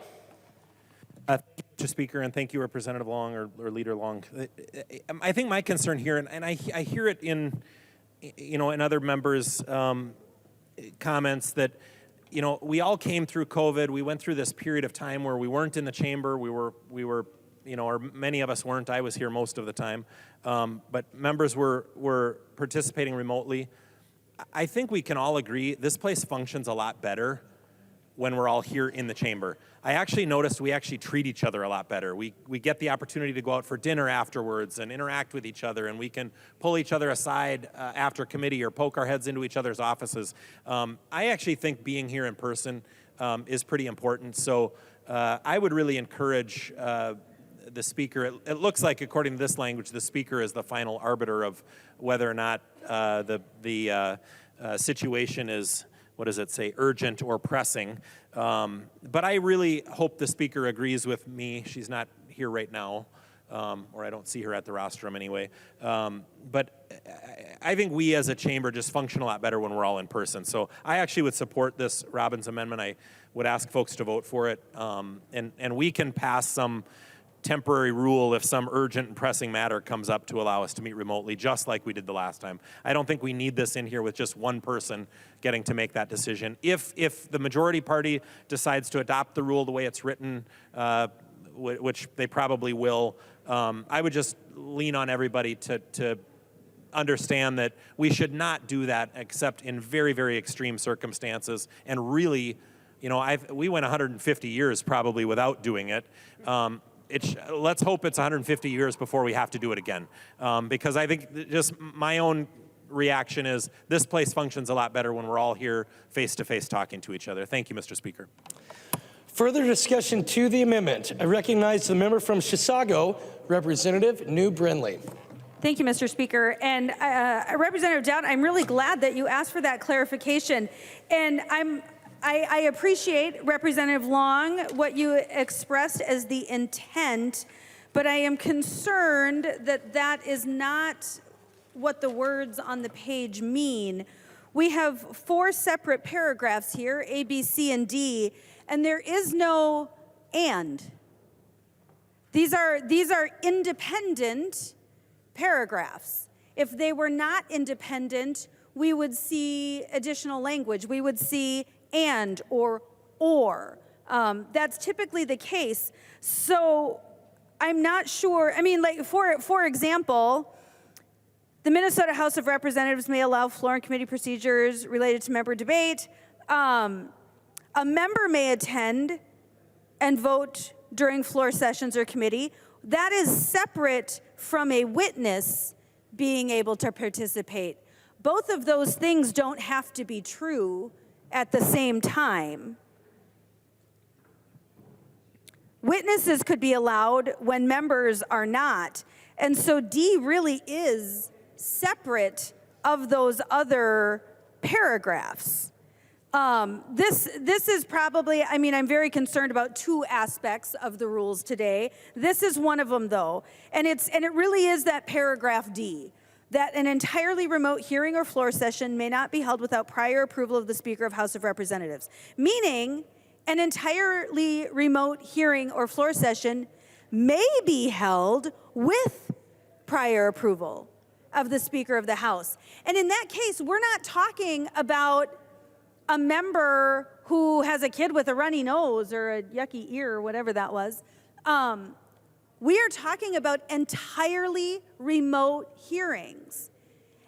Thank you, Mr. Speaker, and thank you, Representative Long or Leader Long. I think my concern here, and I hear it in other members' comments, that we all came through COVID. We went through this period of time where we weren't in the chamber. We were, or many of us weren't. I was here most of the time, but members were participating remotely. I think we can all agree this place functions a lot better when we're all here in the chamber. I actually noticed we actually treat each other a lot better. We get the opportunity to go out for dinner afterwards and interact with each other, and we can pull each other aside after committee or poke our heads into each other's offices. I actually think being here in person is pretty important. So I would really encourage the Speaker. It looks like, according to this language, the Speaker is the final arbiter of whether or not the situation is, what does it say, urgent or pressing. But I really hope the Speaker agrees with me. She's not here right now, or I don't see her at the rostrum anyway. But I think we as a chamber just function a lot better when we're all in person. So I actually would support this Robbins amendment. I would ask folks to vote for it. And we can pass some temporary rule if some urgent and pressing matter comes up to allow us to meet remotely, just like we did the last time. I don't think we need this in here with just one person getting to make that decision. If the majority party decides to adopt the rule the way it's written, which they probably will, I would just lean on everybody to understand that we should not do that except in very, very extreme circumstances. And really, we went 150 years probably without doing it. Let's hope it's 150 years before we have to do it again. Because I think just my own reaction is this place functions a lot better when we're all here face-to-face talking to each other. Thank you, Mr. Speaker. Further discussion to the amendment. I recognize the member from Chisago, Representative New Brindley. Thank you, Mr. Speaker. And Representative Dowd, I'm really glad that you asked for that clarification. And I appreciate, Representative Long, what you expressed as the intent, but I am concerned that that is not what the words on the page mean. We have 4 separate paragraphs here, A, B, C, and D, and there is no and. These are independent paragraphs. If they were not independent, we would see additional language. We would see and or. That's typically the case. So I'm not sure. I mean, like for example, the Minnesota House of Representatives may allow floor and committee procedures related to member debate. A member may attend and vote during floor sessions or committee. That is separate from a witness being able to participate. Both of those things don't have to be true at the same time. Witnesses could be allowed when members are not. And so D really is separate of those other paragraphs. This is probably, I mean, I'm very concerned about two aspects of the rules today. This is one of them, though, and it really is that paragraph D, that an entirely remote hearing or floor session may not be held without prior approval of the Speaker of House of Representatives, meaning an entirely remote hearing or floor session may be held with prior approval of the Speaker of the House. And in that case, we're not talking about a member who has a kid with a runny nose or a yucky ear or whatever that was. We are talking about entirely remote hearings.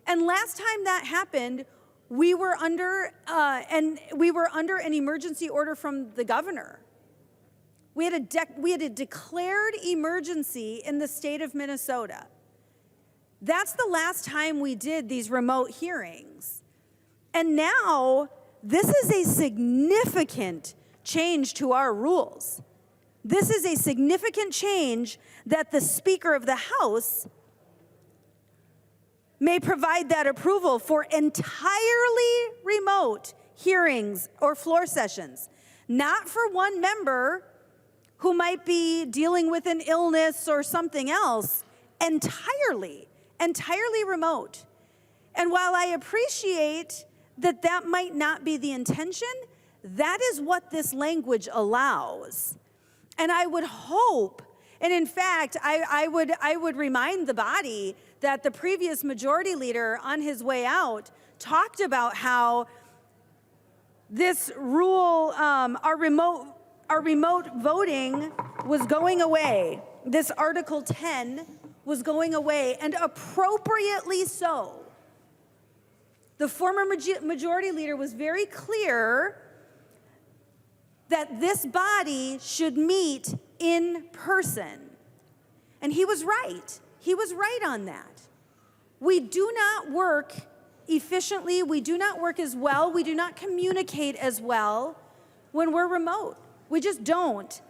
And last time that happened, we were under an emergency order from the governor. We had a declared emergency in the state of Minnesota. That's the last time we did these remote hearings. And now, this is a significant change to our rules. This is a significant change that the Speaker of the House may provide that approval for entirely remote hearings or floor sessions, not for one member who might be dealing with an illness or something else, entirely remote. And while I appreciate that that might not be the intention, that is what this language allows. And I would hope, and in fact, I would remind the body that the previous majority leader on his way out talked about how this rule, our remote voting was going away. This Article 10 was going away, and appropriately so. The former majority leader was very clear that this body should meet in person. And he was right. He was right on that. We do not work efficiently. We do not work as well. We do not communicate as well when we're remote. We just don't.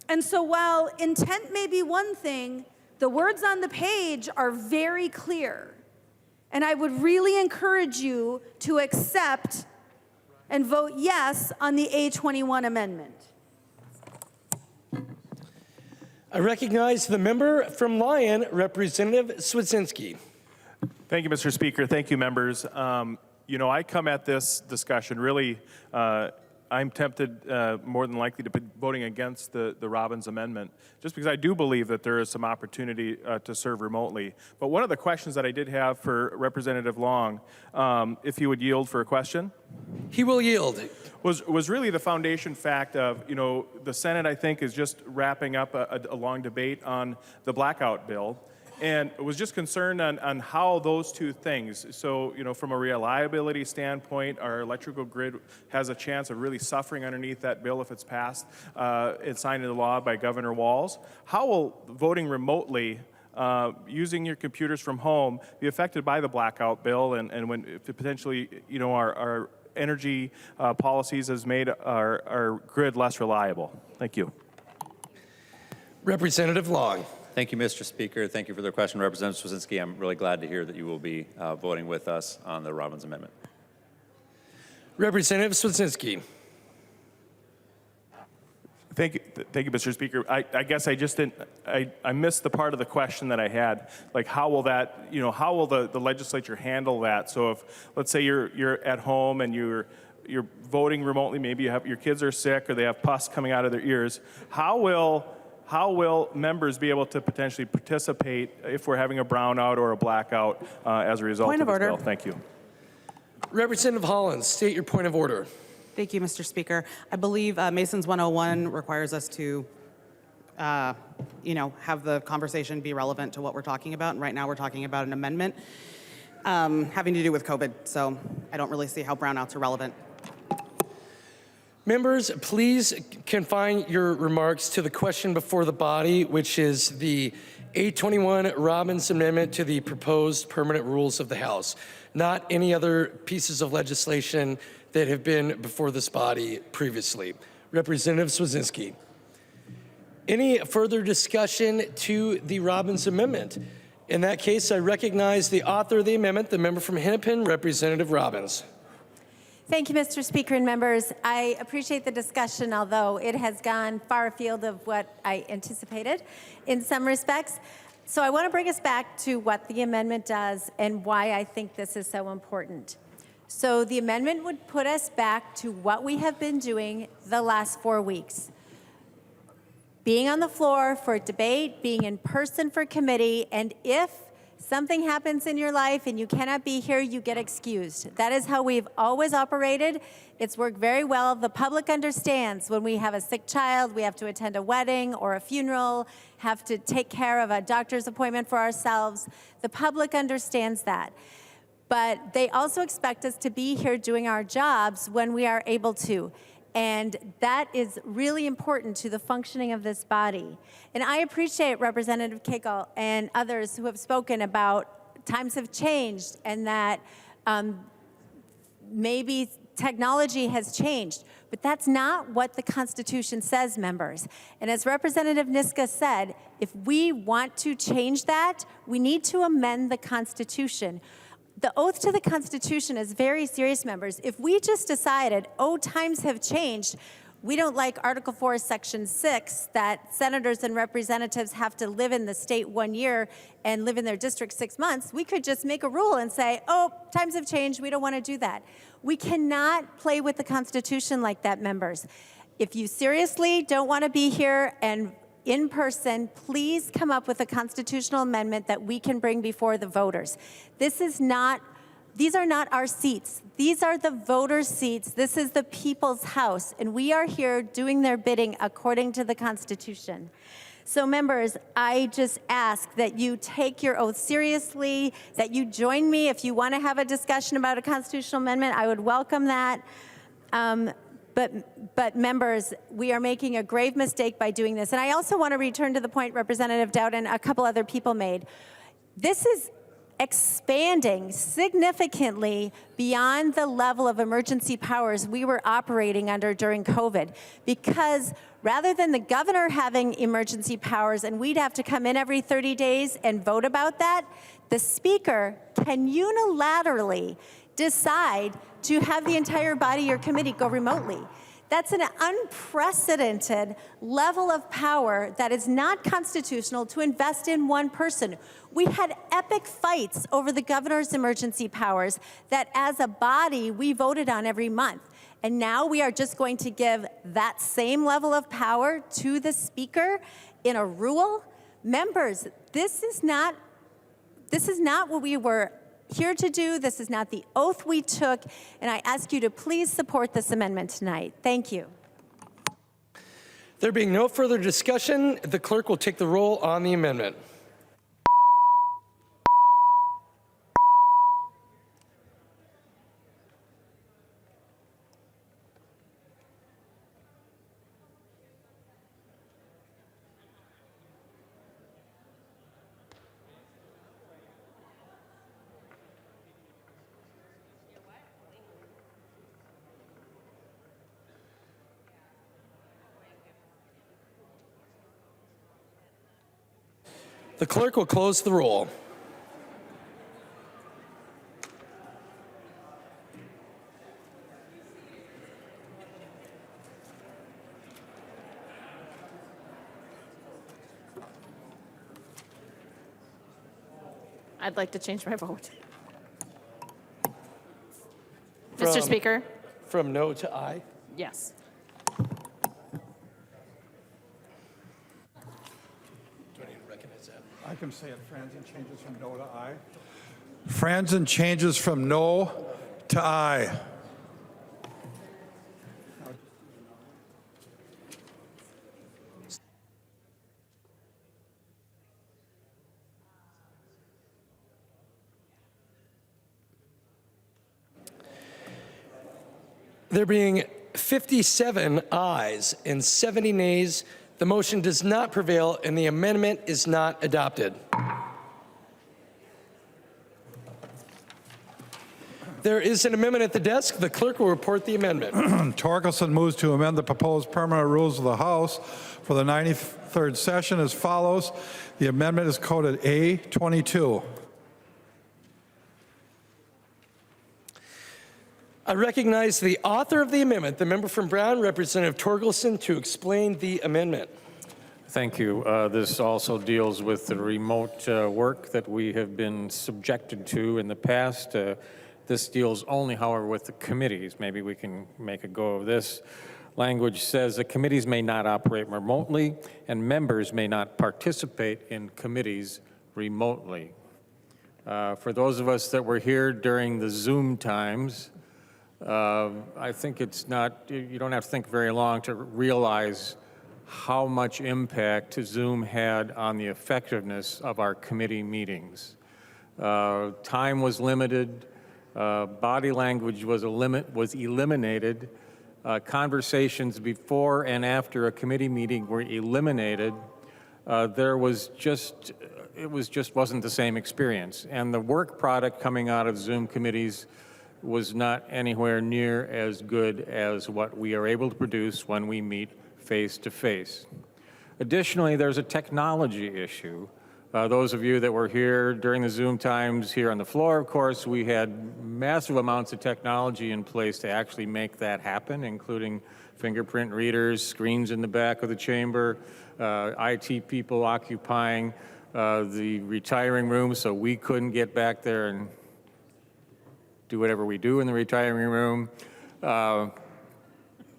And so while intent may be one thing, the words on the page are very clear. And I would really encourage you to accept and vote yes on the A21 amendment. I recognize the member from Lyon, Representative Swedzinski. Thank you, Mr. Speaker. Thank you, members. You know, I come at this discussion really, I'm tempted more than likely to be voting against the Robbins amendment, just because I do believe that there is some opportunity to serve remotely. But one of the questions that I did have for Representative Long, if he would yield for a question. He will yield. Was really the foundation fact of, you know, the Senate, I think, is just wrapping up a long debate on the blackout bill. And was just concerned on how those two things, so, you know, from a reliability standpoint, our electrical grid has a chance of really suffering underneath that bill if it's passed and signed into law by Governor Walz. How will voting remotely, using your computers from home, be affected by the blackout bill and when if potentially, you know, our energy policies has made our grid less reliable? Thank you. Representative Long. Thank you, Mr. Speaker. Thank you for the question, Representative Swedzinski. I'm really glad to hear that you will be voting with us on the Robbins Amendment. Representative Swedzinski. Thank you, Mr. Speaker. I guess I just didn't, I missed the part of the question that I had. Like, how will that, you know, how will the legislature handle that? So if, let's say you're at home and you're voting remotely, maybe you have, your kids are sick or they have pus coming out of their ears, how will members be able to potentially participate if we're having a brownout or a blackout as a result of this bill? Thank you. Representative Hollins, state your point of order. Thank you, Mr. Speaker. I believe Masons 101 requires us to, you know, have the conversation be relevant to what we're talking about. And right now we're talking about an amendment having to do with COVID. So I don't really see how brownouts are relevant. Members, please confine your remarks to the question before the body, which is the 821 Robbins Amendment to the proposed permanent rules of the House, not any other pieces of legislation that have been before this body previously. Representative Swedzinski. Any further discussion to the Robbins Amendment? In that case, I recognize the author of the amendment, the member from Hennepin, Representative Robbins. Thank you, Mr. Speaker and members. I appreciate the discussion, although it has gone far afield of what I anticipated in some respects. So I want to bring us back to what the amendment does and why I think this is so important. So the amendment would put us back to what we have been doing the last 4 weeks. Being on the floor for debate, being in person for committee, and if something happens in your life and you cannot be here, you get excused. That is how we've always operated. It's worked very well. The public understands when we have a sick child, we have to attend a wedding or a funeral, have to take care of a doctor's appointment for ourselves. The public understands that. But they also expect us to be here doing our jobs when we are able to. And that is really important to the functioning of this body. And I appreciate Representative Cagle and others who have spoken about times have changed and that maybe technology has changed. But that's not what the Constitution says, members. And as Representative Niska said, if we want to change that, we need to amend the Constitution. The oath to the Constitution is very serious, members. If we just decided, oh, times have changed, we don't like Article 4, Section 6, that senators and representatives have to live in the state 1 year and live in their district 6 months, we could just make a rule and say, oh, times have changed, we don't want to do that. We cannot play with the Constitution like that, members. If you seriously don't want to be here and in person, please come up with a constitutional amendment that we can bring before the voters. These are not our seats. These are the voters' seats. This is the people's house, and we are here doing their bidding according to the Constitution. So members, I just ask that you take your oath seriously, that you join me if you want to have a discussion about a constitutional amendment. I would welcome that. But members, we are making a grave mistake by doing this. And I also want to return to the point Representative Dowd and a couple other people made. This is expanding significantly beyond the level of emergency powers we were operating under during COVID. Because rather than the governor having emergency powers and we'd have to come in every 30 days and vote about that, the Speaker can unilaterally decide to have the entire body or committee go remotely. That's an unprecedented level of power that is not constitutional to invest in one person. We had epic fights over the governor's emergency powers that as a body we voted on every month. And now we are just going to give that same level of power to the Speaker in a rule? Members, this is not what we were here to do. This is not the oath we took, and I ask you to please support this amendment tonight. Thank you. There being no further discussion, the clerk will take the roll on the amendment. The clerk will close the roll. I'd like to change my vote. Mr. Speaker? From no to aye? Yes. I can say it, Franzen changes from no to aye. Franzen changes from no to aye. There being 57 ayes and 70 nays, the motion does not prevail and the amendment is not adopted. There is an amendment at the desk. The clerk will report the amendment. Torkelson moves to amend the proposed permanent rules of the House for the 93rd session as follows. The amendment is coded A22. I recognize the author of the amendment, the member from Brown, Representative Torkelson, to explain the amendment. Thank you. This also deals with the remote work that we have been subjected to in the past. This deals only, however, with the committees. Maybe we can make a go of this. Language says the committees may not operate remotely and members may not participate in committees remotely. For those of us that were here during the Zoom times, I think it's not, you don't have to think very long to realize how much impact Zoom had on the effectiveness of our committee meetings. Time was limited, body language was eliminated, conversations before and after a committee meeting were eliminated. It wasn't the same experience. And the work product coming out of Zoom committees was not anywhere near as good as what we are able to produce when we meet face-to-face. Additionally, there's a technology issue. Those of you that were here during the Zoom times here on the floor, of course, we had massive amounts of technology in place to actually make that happen, including fingerprint readers, screens in the back of the chamber, IT people occupying the retiring room so we couldn't get back there and do whatever we do in the retiring room.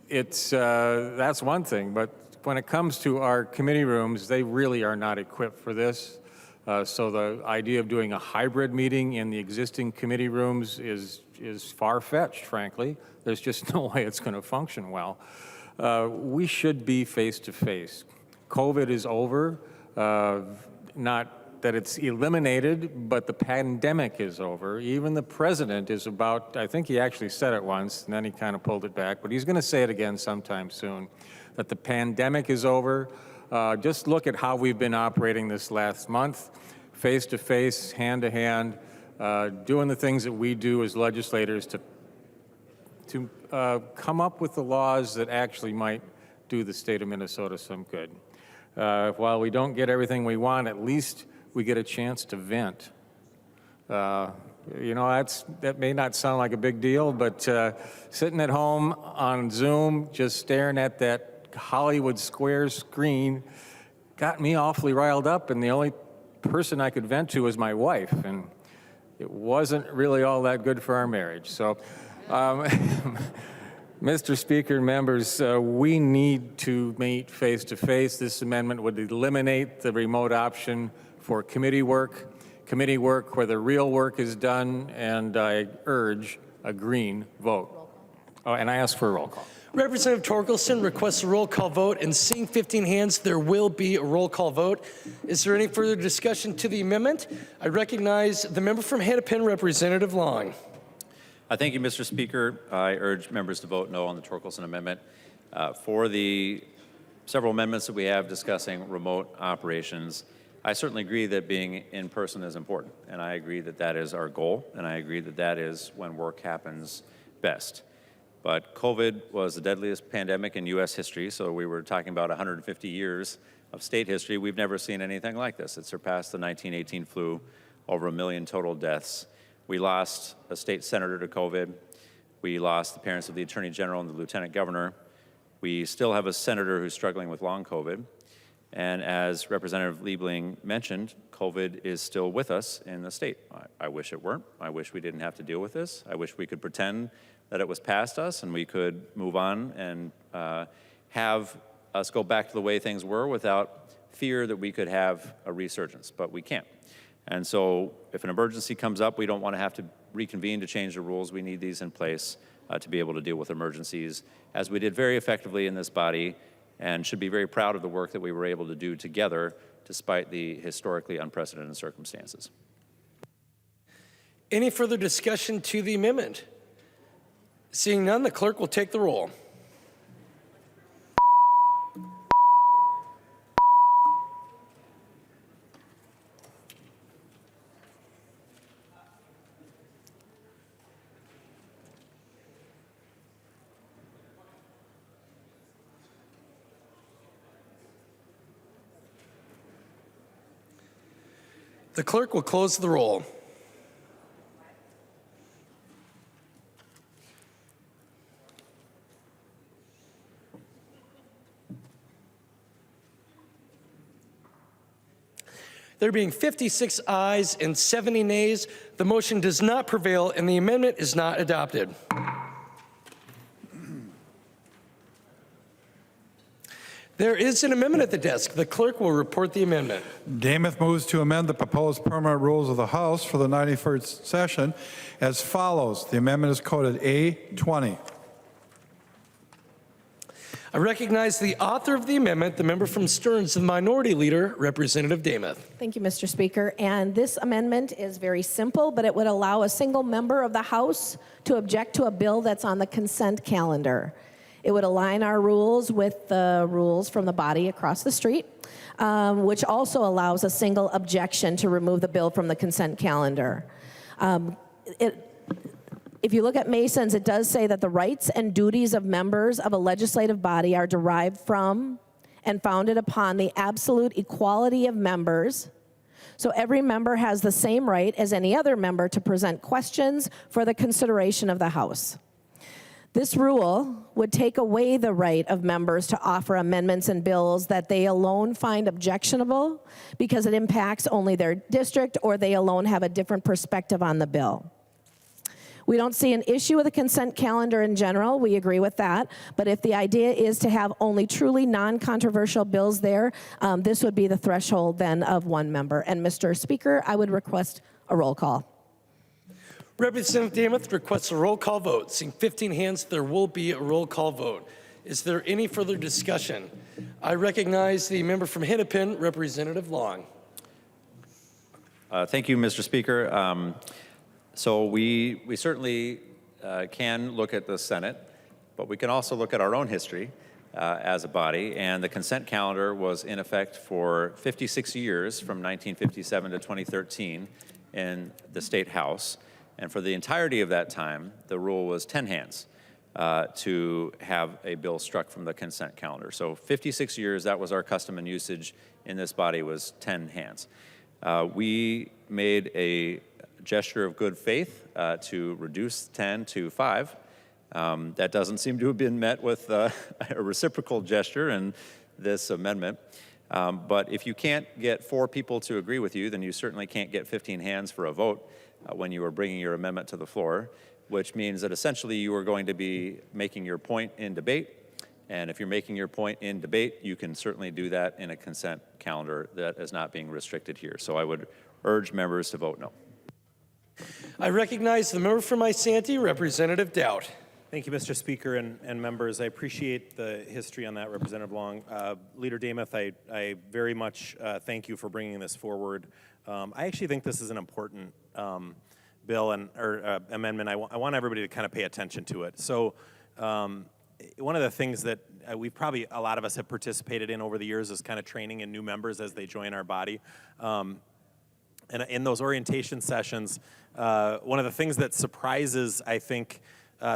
That's one thing, but when it comes to our committee rooms, they really are not equipped for this. So the idea of doing a hybrid meeting in the existing committee rooms is far-fetched, frankly. There's just no way it's going to function well. We should be face-to-face. COVID is over, not that it's eliminated, but the pandemic is over. Even the president is about, I think he actually said it once, and then he kind of pulled it back, but he's going to say it again sometime soon, that the pandemic is over. Just look at how we've been operating this last month, face-to-face, hand-to-hand, doing the things that we do as legislators to come up with the laws that actually might do the state of Minnesota some good. While we don't get everything we want, at least we get a chance to vent. You know, that may not sound like a big deal, but sitting at home on Zoom, just staring at that Hollywood Squares screen got me awfully riled up, and the only person I could vent to was my wife, and it wasn't really all that good for our marriage. So, Mr. Speaker and members, we need to meet face-to-face. This amendment would eliminate the remote option for committee work where the real work is done, and I urge a green vote. Oh, and I ask for a roll call. Representative Torkelson requests a roll call vote, and seeing 15 hands, there will be a roll call vote. Is there any further discussion to the amendment? I recognize the member from Hennepin, Representative Long. Thank you, Mr. Speaker. I urge members to vote no on the Torkelson amendment. For the several amendments that we have discussing remote operations, I certainly agree that being in person is important, and I agree that that is our goal, and I agree that that is when work happens best. But COVID was the deadliest pandemic in U.S. history, so we were talking about 150 years of state history. We've never seen anything like this. It surpassed the 1918 flu, over 1 million total deaths. We lost a state senator to COVID. We lost the parents of the attorney general and the lieutenant governor. We still have a senator who's struggling with long COVID. And as Representative Liebling mentioned, COVID is still with us in the state. I wish it weren't. I wish we didn't have to deal with this. I wish we could pretend that it was past us and we could move on and have us go back to the way things were without fear that we could have a resurgence, but we can't. And so if an emergency comes up, we don't want to have to reconvene to change the rules. We need these in place to be able to deal with emergencies, as we did very effectively in this body, and should be very proud of the work that we were able to do together despite the historically unprecedented circumstances. Any further discussion to the amendment? Seeing none, the clerk will take the roll. The clerk will close the roll. There being 56 ayes and 70 nays, the motion does not prevail and the amendment is not adopted. There is an amendment at the desk. The clerk will report the amendment. Damath moves to amend the proposed permanent rules of the House for the 91st session as follows. The amendment is coded A20. I recognize the author of the amendment, the member from Stearns, the minority leader, Representative Damath. Thank you, Mr. Speaker. And this amendment is very simple, but it would allow a single member of the House to object to a bill that's on the consent calendar. It would align our rules with the rules from the body across the street, which also allows a single objection to remove the bill from the consent calendar. If you look at Masons, it does say that the rights and duties of members of a legislative body are derived from and founded upon the absolute equality of members. So every member has the same right as any other member to present questions for the consideration of the House. This rule would take away the right of members to offer amendments and bills that they alone find objectionable because it impacts only their district or they alone have a different perspective on the bill. We don't see an issue with the consent calendar in general. We agree with that. But if the idea is to have only truly non-controversial bills there, this would be the threshold then of one member. And Mr. Speaker, I would request a roll call. Representative Damath requests a roll call vote. Seeing 15 hands, there will be a roll call vote. Is there any further discussion? I recognize the member from Hennepin, Representative Long. Thank you, Mr. Speaker. So we certainly can look at the Senate, but we can also look at our own history as a body. And the consent calendar was in effect for 56 years, from 1957 to 2013 in the State House. And for the entirety of that time, the rule was 10 hands to have a bill struck from the consent calendar. So 56 years, that was our custom and usage in this body, was 10 hands. We made a gesture of good faith to reduce 10 to 5. That doesn't seem to have been met with a reciprocal gesture in this amendment. But if you can't get 4 people to agree with you, then you certainly can't get 15 hands for a vote when you are bringing your amendment to the floor, which means that essentially you are going to be making your point in debate. And if you're making your point in debate, you can certainly do that in a consent calendar that is not being restricted here. So I would urge members to vote no. I recognize the member from Isanti, Representative Dowd. Thank you, Mr. Speaker and members. I appreciate the history on that, Representative Long. Leader Damath, I very much thank you for bringing this forward. I actually think this is an important bill or amendment. I want everybody to kind of pay attention to it. So one of the things that a lot of us have participated in over the years is kind of training in new members as they join our body. And in those orientation sessions, one of the things that surprises, I think,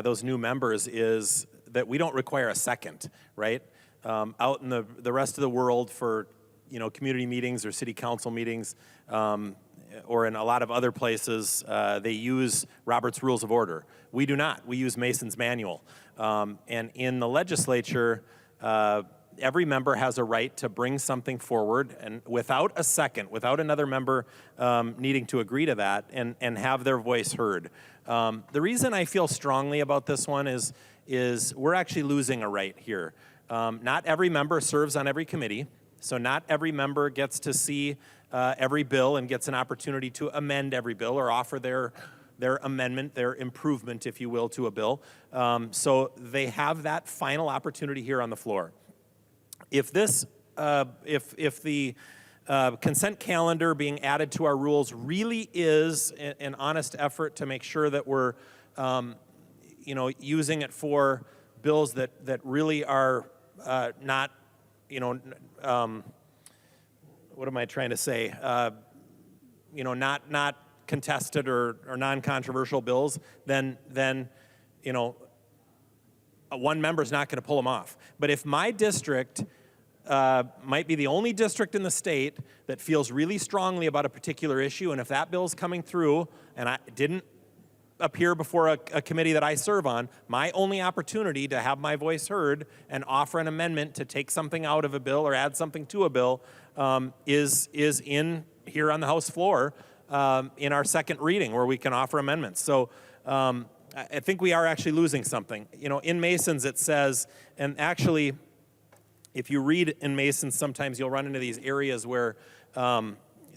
those new members is that we don't require a second, right? Out in the rest of the world for community meetings or city council meetings, or in a lot of other places, they use Robert's Rules of Order. We do not. We use Mason's Manual. And in the legislature, every member has a right to bring something forward and without a second, without another member needing to agree to that and have their voice heard. The reason I feel strongly about this one is we're actually losing a right here. Not every member serves on every committee, so not every member gets to see every bill and gets an opportunity to amend every bill or offer their amendment, their improvement, if you will, to a bill. So they have that final opportunity here on the floor. If the consent calendar being added to our rules really is an honest effort to make sure that we're, using it for bills that really are not, what am I trying to say? Not contested or non-controversial bills, then one member's not going to pull them off. But if my district might be the only district in the state that feels really strongly about a particular issue, and if that bill's coming through and I didn't appear before a committee that I serve on, my only opportunity to have my voice heard and offer an amendment to take something out of a bill or add something to a bill is in here on the House floor in our second reading where we can offer amendments. So I think we are actually losing something. You know, in Masons it says, and actually if you read in Masons, sometimes you'll run into these areas where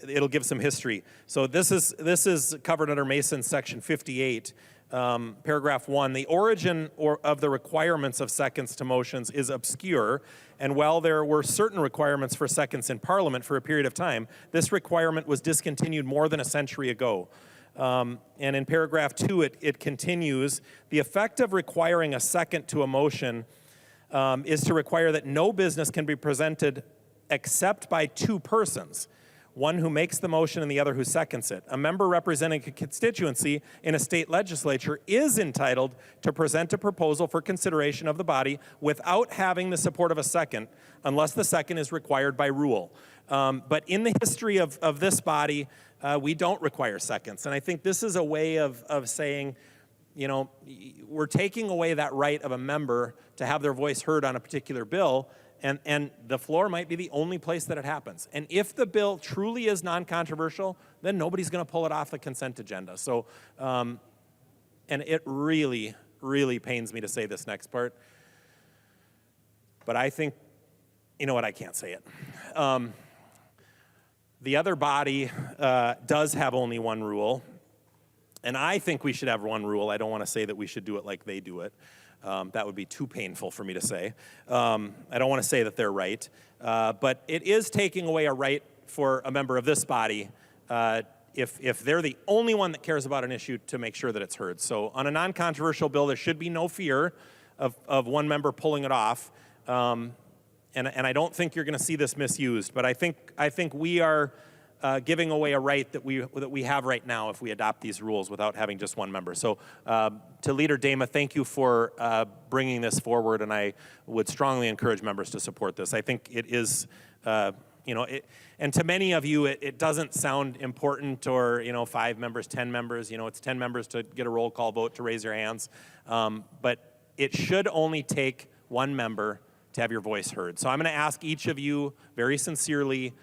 it'll give some history. So this is covered under Masons section 58, paragraph 1. The origin of the requirements of seconds to motions is obscure, and while there were certain requirements for seconds in Parliament for a period of time, this requirement was discontinued more than a century ago. And in paragraph 2, it continues, the effect of requiring a second to a motion is to require that no business can be presented except by two persons, one who makes the motion and the other who seconds it. A member representing a constituency in a state legislature is entitled to present a proposal for consideration of the body without having the support of a second, unless the second is required by rule. But in the history of this body, we don't require seconds. And I think this is a way of saying, you know, we're taking away that right of a member to have their voice heard on a particular bill, and the floor might be the only place that it happens. And if the bill truly is non-controversial, then nobody's going to pull it off the consent agenda. So, and it really, really pains me to say this next part, but I think, you know what, I can't say it. The other body does have only one rule, and I think we should have one rule. I don't want to say that we should do it like they do it. That would be too painful for me to say. I don't want to say that they're right. But it is taking away a right for a member of this body if they're the only one that cares about an issue to make sure that it's heard. So on a non-controversial bill, there should be no fear of one member pulling it off. And I don't think you're going to see this misused. But I think we are giving away a right that we have right now if we adopt these rules without having just one member. So to Leader Dama, thank you for bringing this forward, and I would strongly encourage members to support this. I think it is, you know, and to many of you, it doesn't sound important, or, you know, 5 members, 10 members, you know, it's 10 members to get a roll call vote to raise your hands. But it should only take one member to have your voice heard. So I'm going to ask each of you very sincerely,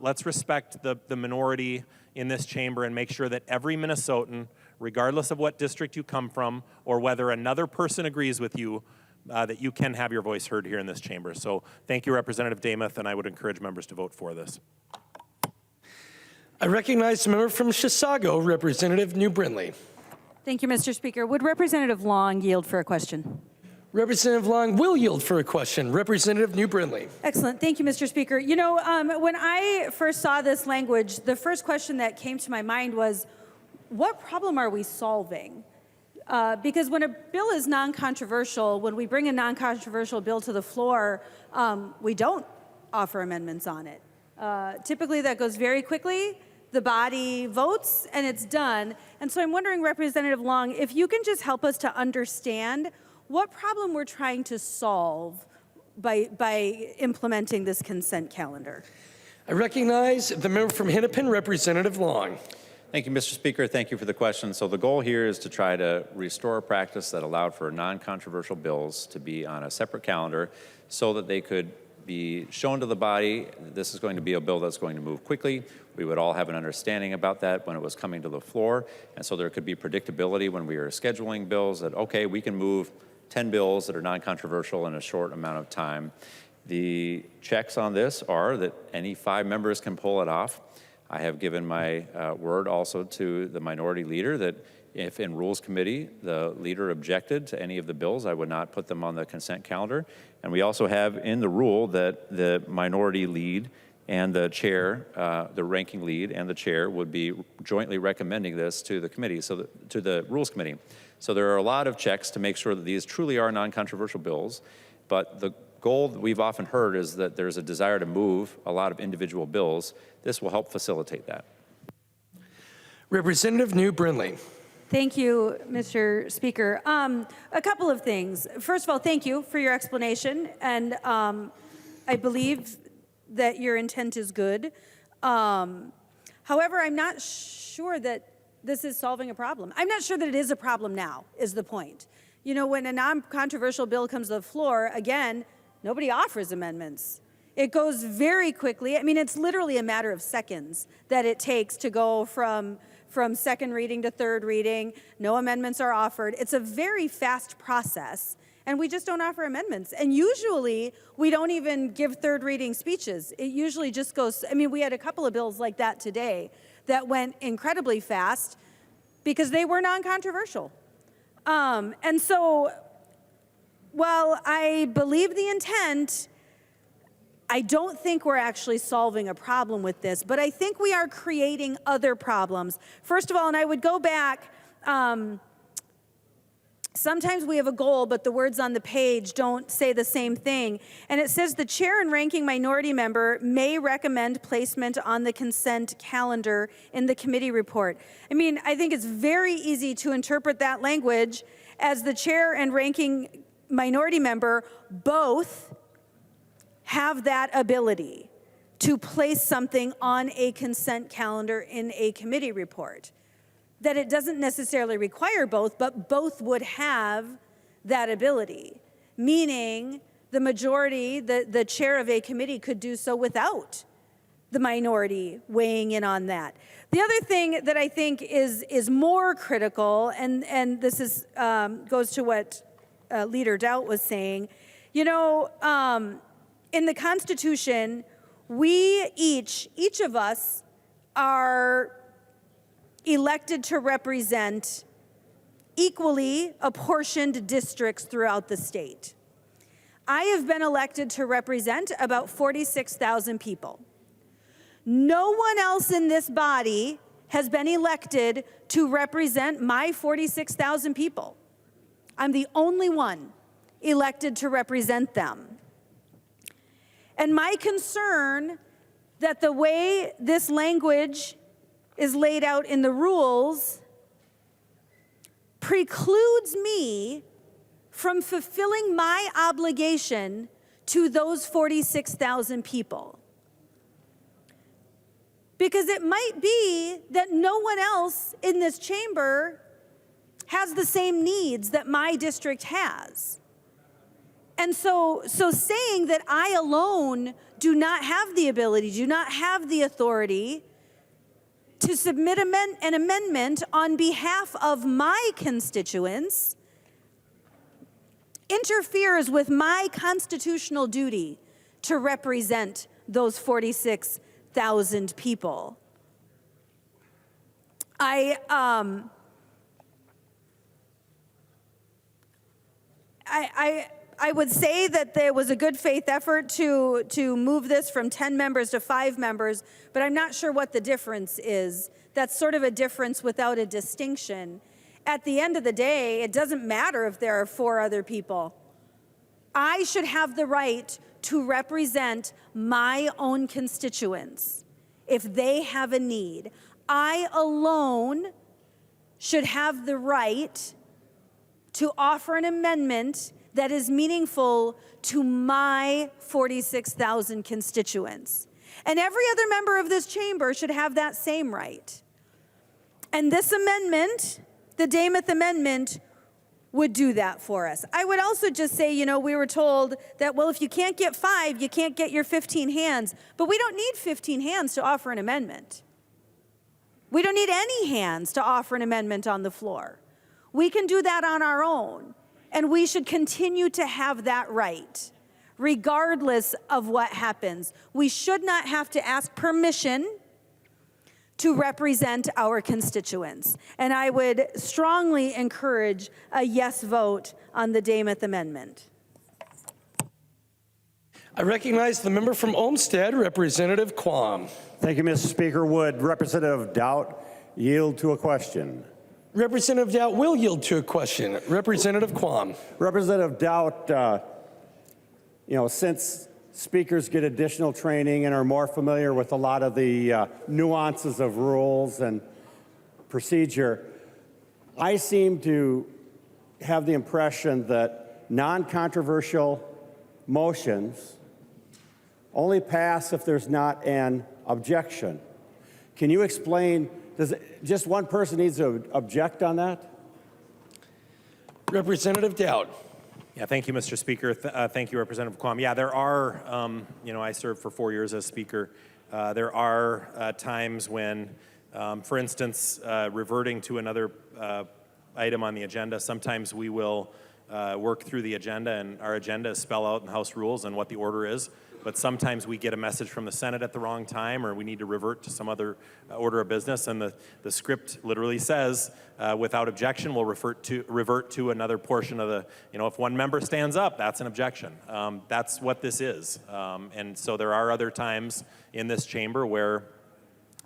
let's respect the minority in this chamber and make sure that every Minnesotan, regardless of what district you come from or whether another person agrees with you, that you can have your voice heard here in this chamber. So thank you, Representative Damath, and I would encourage members to vote for this. I recognize the member from Chisago, Representative New Brindley. Thank you, Mr. Speaker. Would Representative Long yield for a question? Representative Long will yield for a question. Representative New Brindley. Excellent. Thank you, Mr. Speaker. You know, when I first saw this language, the first question that came to my mind was, what problem are we solving? Because when a bill is non-controversial, when we bring a non-controversial bill to the floor, we don't offer amendments on it. Typically, that goes very quickly. The body votes, and it's done. And so I'm wondering, Representative Long, if you can just help us to understand what problem we're trying to solve by implementing this consent calendar. I recognize the member from Hennepin, Representative Long. Thank you, Mr. Speaker. Thank you for the question. So the goal here is to try to restore a practice that allowed for non-controversial bills to be on a separate calendar so that they could be shown to the body. This is going to be a bill that's going to move quickly. We would all have an understanding about that when it was coming to the floor. And so there could be predictability when we are scheduling bills that, okay, we can move 10 bills that are non-controversial in a short amount of time. The checks on this are that any 5 members can pull it off. I have given my word also to the minority leader that if in Rules Committee the leader objected to any of the bills, I would not put them on the consent calendar. And we also have in the rule that the minority lead and the chair, the ranking lead and the chair would be jointly recommending this to the committee, to the Rules Committee. So there are a lot of checks to make sure that these truly are non-controversial bills, but the goal that we've often heard is that there's a desire to move a lot of individual bills. This will help facilitate that. Representative New Brindley. Thank you, Mr. Speaker. A couple of things. First of all, thank you for your explanation. And I believe that your intent is good. However, I'm not sure that this is solving a problem. I'm not sure that it is a problem now, is the point. You know, when a non-controversial bill comes to the floor, again, nobody offers amendments. It goes very quickly. I mean, it's literally a matter of seconds that it takes to go from second reading to third reading. No amendments are offered. It's a very fast process, and we just don't offer amendments. And usually, we don't even give third reading speeches. It usually just goes, I mean, we had a couple of bills like that today that went incredibly fast because they were non-controversial. And so, while I believe the intent, I don't think we're actually solving a problem with this, but I think we are creating other problems. First of all, and I would go back, sometimes we have a goal, but the words on the page don't say the same thing. And it says the chair and ranking minority member may recommend placement on the consent calendar in the committee report. I mean, I think it's very easy to interpret that language as the chair and ranking minority member both have that ability to place something on a consent calendar in a committee report. That it doesn't necessarily require both, but both would have that ability. Meaning the majority, the chair of a committee could do so without the minority weighing in on that. The other thing that I think is more critical, and this is goes to what Leader Doubt was saying, you know, in the Constitution, we each of us are elected to represent equally apportioned districts throughout the state. I have been elected to represent about 46,000 people. No one else in this body has been elected to represent my 46,000 people. I'm the only one elected to represent them. And my concern that the way this language is laid out in the rules precludes me from fulfilling my obligation to those 46,000 people. Because it might be that no one else in this chamber has the same needs that my district has. And so saying that I alone do not have the ability, do not have the authority to submit an amendment on behalf of my constituents interferes with my constitutional duty to represent those 46,000 people. I would say that there was a good faith effort to move this from 10 members to 5 members, but I'm not sure what the difference is. That's sort of a difference without a distinction. At the end of the day, it doesn't matter if there are 4 other people. I should have the right to represent my own constituents if they have a need. I alone should have the right to offer an amendment that is meaningful to my 46,000 constituents. And every other member of this chamber should have that same right. And this amendment, the Dameth Amendment, would do that for us. I would also just say, you know, we were told that, well, if you can't get 5, you can't get your 15 hands. But we don't need 15 hands to offer an amendment. We don't need any hands to offer an amendment on the floor. We can do that on our own. And we should continue to have that right, regardless of what happens. We should not have to ask permission to represent our constituents. And I would strongly encourage a yes vote on the Dameth Amendment. I recognize the member from Olmsted, Representative Quam. Thank you, Mr. Speaker. Would Representative Doubt yield to a question? Representative Doubt will yield to a question. Representative Quam. Representative Doubt, since speakers get additional training and are more familiar with a lot of the nuances of rules and procedure, I seem to have the impression that non-controversial motions only pass if there's not an objection. Can you explain, just one person needs to object on that? Representative Dowd. Yeah, thank you, Mr. Speaker. Thank you, Representative Quam. Yeah, there are, I served for 4 years as Speaker. There are times when, for instance, reverting to another item on the agenda, sometimes we will work through the agenda, and our agenda is spell out in House rules and what the order is. But sometimes we get a message from the Senate at the wrong time, or we need to revert to some other order of business, and the script literally says, without objection, we'll revert to another portion of the, if one member stands up, that's an objection. That's what this is. And so there are other times in this chamber where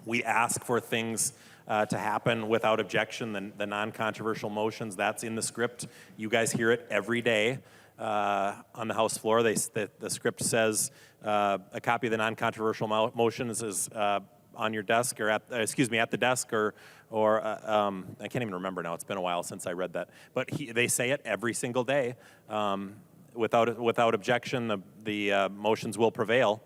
we ask for things to happen without objection, the non-controversial motions, that's in the script. You guys hear it every day. On the House floor, the script says a copy of the non-controversial motions is on your desk, or at the desk, or I can't even remember now. It's been a while since I read that. But they say it every single day. Without objection, the motions will prevail.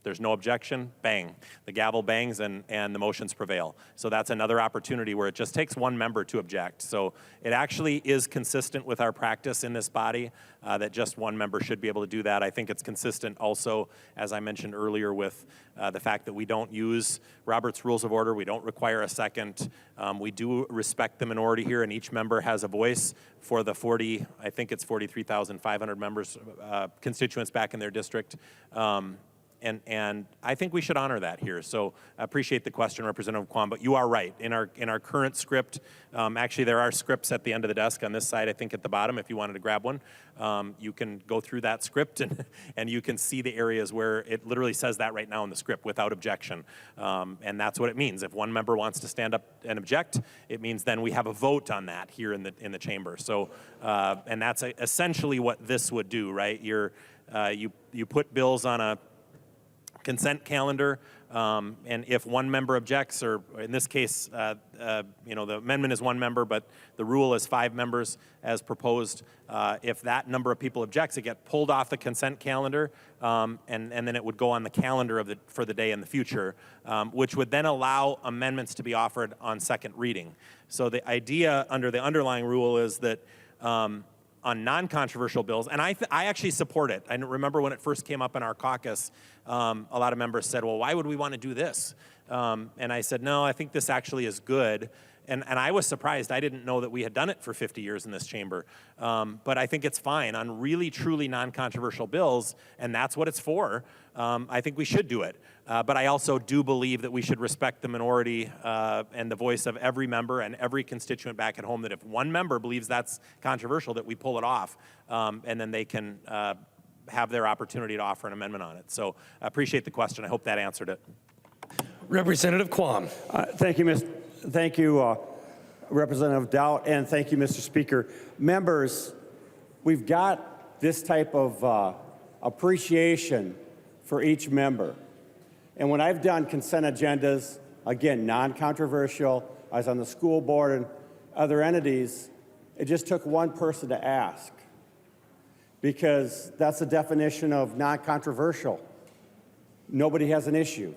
There's no objection, bang. The gavel bangs and the motions prevail. So that's another opportunity where it just takes one member to object. So it actually is consistent with our practice in this body that just one member should be able to do that. I think it's consistent also, as I mentioned earlier, with the fact that we don't use Robert's Rules of Order. We don't require a second. We do respect the minority here, and each member has a voice for the 43,500 members, constituents back in their district. And I think we should honor that here. So I appreciate the question, Representative Quam, but you are right. In our current script, actually there are scripts at the end of the desk on this side, I think at the bottom, if you wanted to grab one. You can go through that script and you can see the areas where it literally says that right now in the script, without objection. And that's what it means. If one member wants to stand up and object, it means then we have a vote on that here in the chamber. So, and that's essentially what this would do, right? You put bills on a consent calendar, and if one member objects, or in this case, the amendment is one member, but the rule is 5 members as proposed. If that number of people objects, it gets pulled off the consent calendar, and then it would go on the calendar for the day in the future, which would then allow amendments to be offered on second reading. So the idea under the underlying rule is that on non-controversial bills, and I actually support it. I remember when it first came up in our caucus, a lot of members said, well, why would we want to do this? And I said, no, I think this actually is good. And I was surprised. I didn't know that we had done it for 50 years in this chamber. But I think it's fine on really, truly non-controversial bills, and that's what it's for. I think we should do it. But I also do believe that we should respect the minority and the voice of every member and every constituent back at home, that if one member believes that's controversial, that we pull it off, and then they can have their opportunity to offer an amendment on it. So I appreciate the question. I hope that answered it. Representative Quam. Thank you, Representative Dowd, and thank you, Mr. Speaker. Members, we've got this type of appreciation for each member. And when I've done consent agendas, again, non-controversial, I was on the school board and other entities, it just took one person to ask, because that's the definition of non-controversial. Nobody has an issue.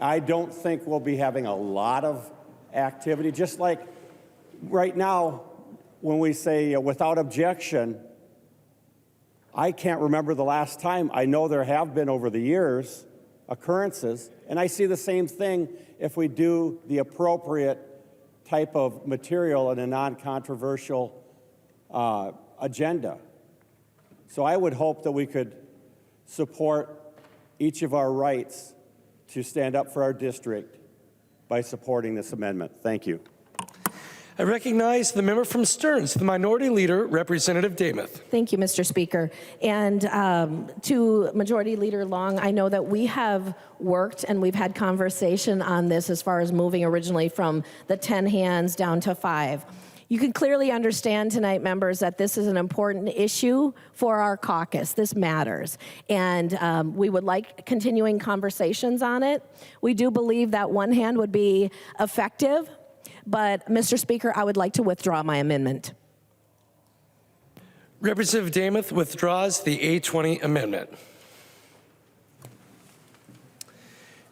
I don't think we'll be having a lot of activity, just like right now when we say without objection. I can't remember the last time. I know there have been over the years occurrences, and I see the same thing if we do the appropriate type of material in a non-controversial agenda. So I would hope that we could support each of our rights to stand up for our district by supporting this amendment. Thank you. I recognize the member from Stearns, the Minority Leader, Representative Demuth. Thank you, Mr. Speaker. And to Majority Leader Long, I know that we have worked and we've had conversation on this as far as moving originally from the 10 hands down to 5. You can clearly understand tonight, members, that this is an important issue for our caucus. This matters. And we would like continuing conversations on it. We do believe that one hand would be effective. But, Mr. Speaker, I would like to withdraw my amendment. Representative Demuth withdraws the A20 amendment.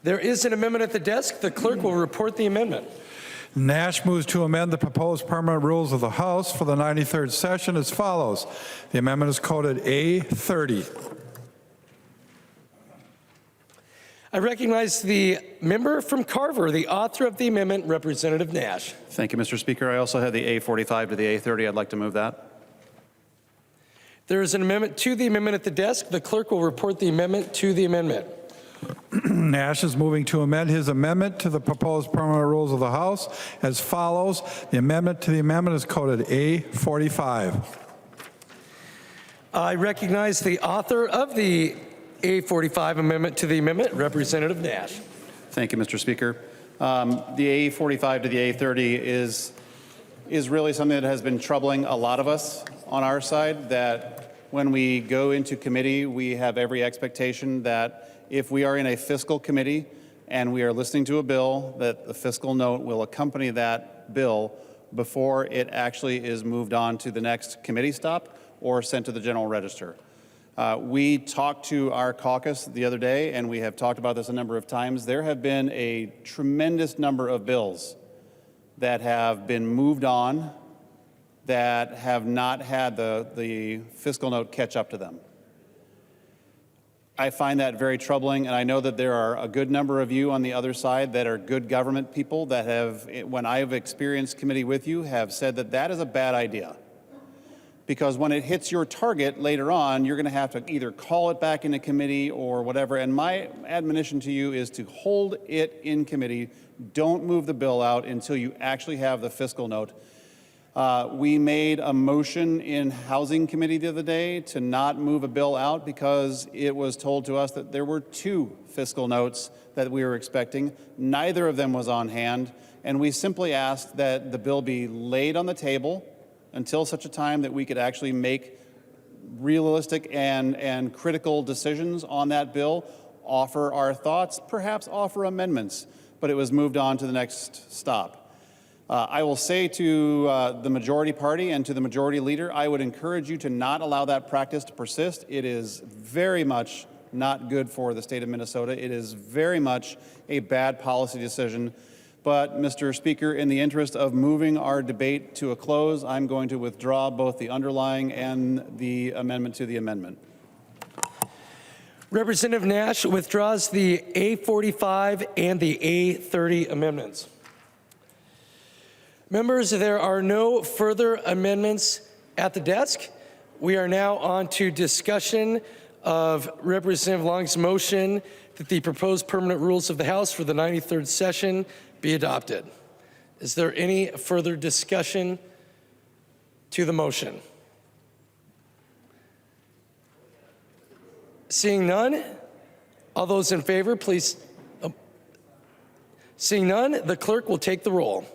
There is an amendment at the desk. The clerk will report the amendment. Nash moves to amend the proposed permanent rules of the House for the 93rd session as follows. The amendment is coded A30. I recognize the member from Carver, the author of the amendment, Representative Nash. Thank you, Mr. Speaker. I also have the A45 to the A30. I'd like to move that. There is an amendment to the amendment at the desk. The clerk will report the amendment to the amendment. Nash is moving to amend his amendment to the proposed permanent rules of the House as follows. The amendment to the amendment is coded A45. I recognize the author of the A45 amendment to the amendment, Representative Nash. Thank you, Mr. Speaker. The A45 to the A30 is really something that has been troubling a lot of us on our side, that when we go into committee, we have every expectation that if we are in a fiscal committee and we are listening to a bill, that the fiscal note will accompany that bill before it actually is moved on to the next committee stop or sent to the General Register. We talked to our caucus the other day, and we have talked about this a number of times. There have been a tremendous number of bills that have been moved on that have not had the fiscal note catch up to them. I find that very troubling, and I know that there are a good number of you on the other side that are good government people that have, when I have experienced committee with you, have said that that is a bad idea. Because when it hits your target later on, you're going to have to either call it back into committee or whatever. And my admonition to you is to hold it in committee. Don't move the bill out until you actually have the fiscal note. We made a motion in Housing Committee the other day to not move a bill out because it was told to us that there were 2 fiscal notes that we were expecting. Neither of them was on hand, and we simply asked that the bill be laid on the table until such a time that we could actually make realistic and critical decisions on that bill, offer our thoughts, perhaps offer amendments, but it was moved on to the next stop. I will say to the majority party and to the majority leader, I would encourage you to not allow that practice to persist. It is very much not good for the state of Minnesota. It is very much a bad policy decision. But, Mr. Speaker, in the interest of moving our debate to a close, I'm going to withdraw both the underlying and the amendment to the amendment. Representative Nash withdraws the A45 and the A30 amendments. Members, there are no further amendments at the desk. We are now on to discussion of Representative Long's motion that the proposed permanent rules of the House for the 93rd session be adopted. Is there any further discussion to the motion? Seeing none, all those in favor, please. Seeing none, the clerk will take the roll.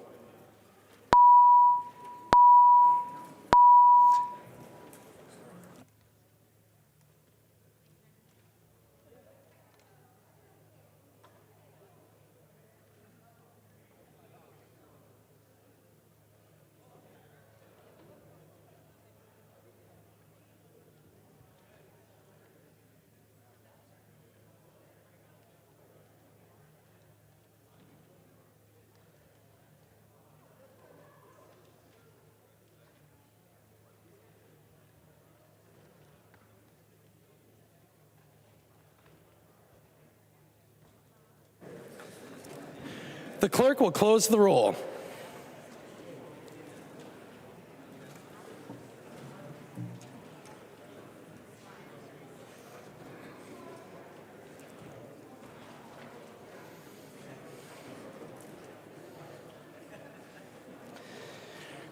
The clerk will close the roll.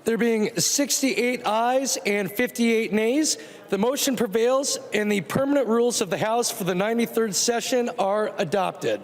There being 68 ayes and 58 nays, the motion prevails and the permanent rules of the House for the 93rd session are adopted.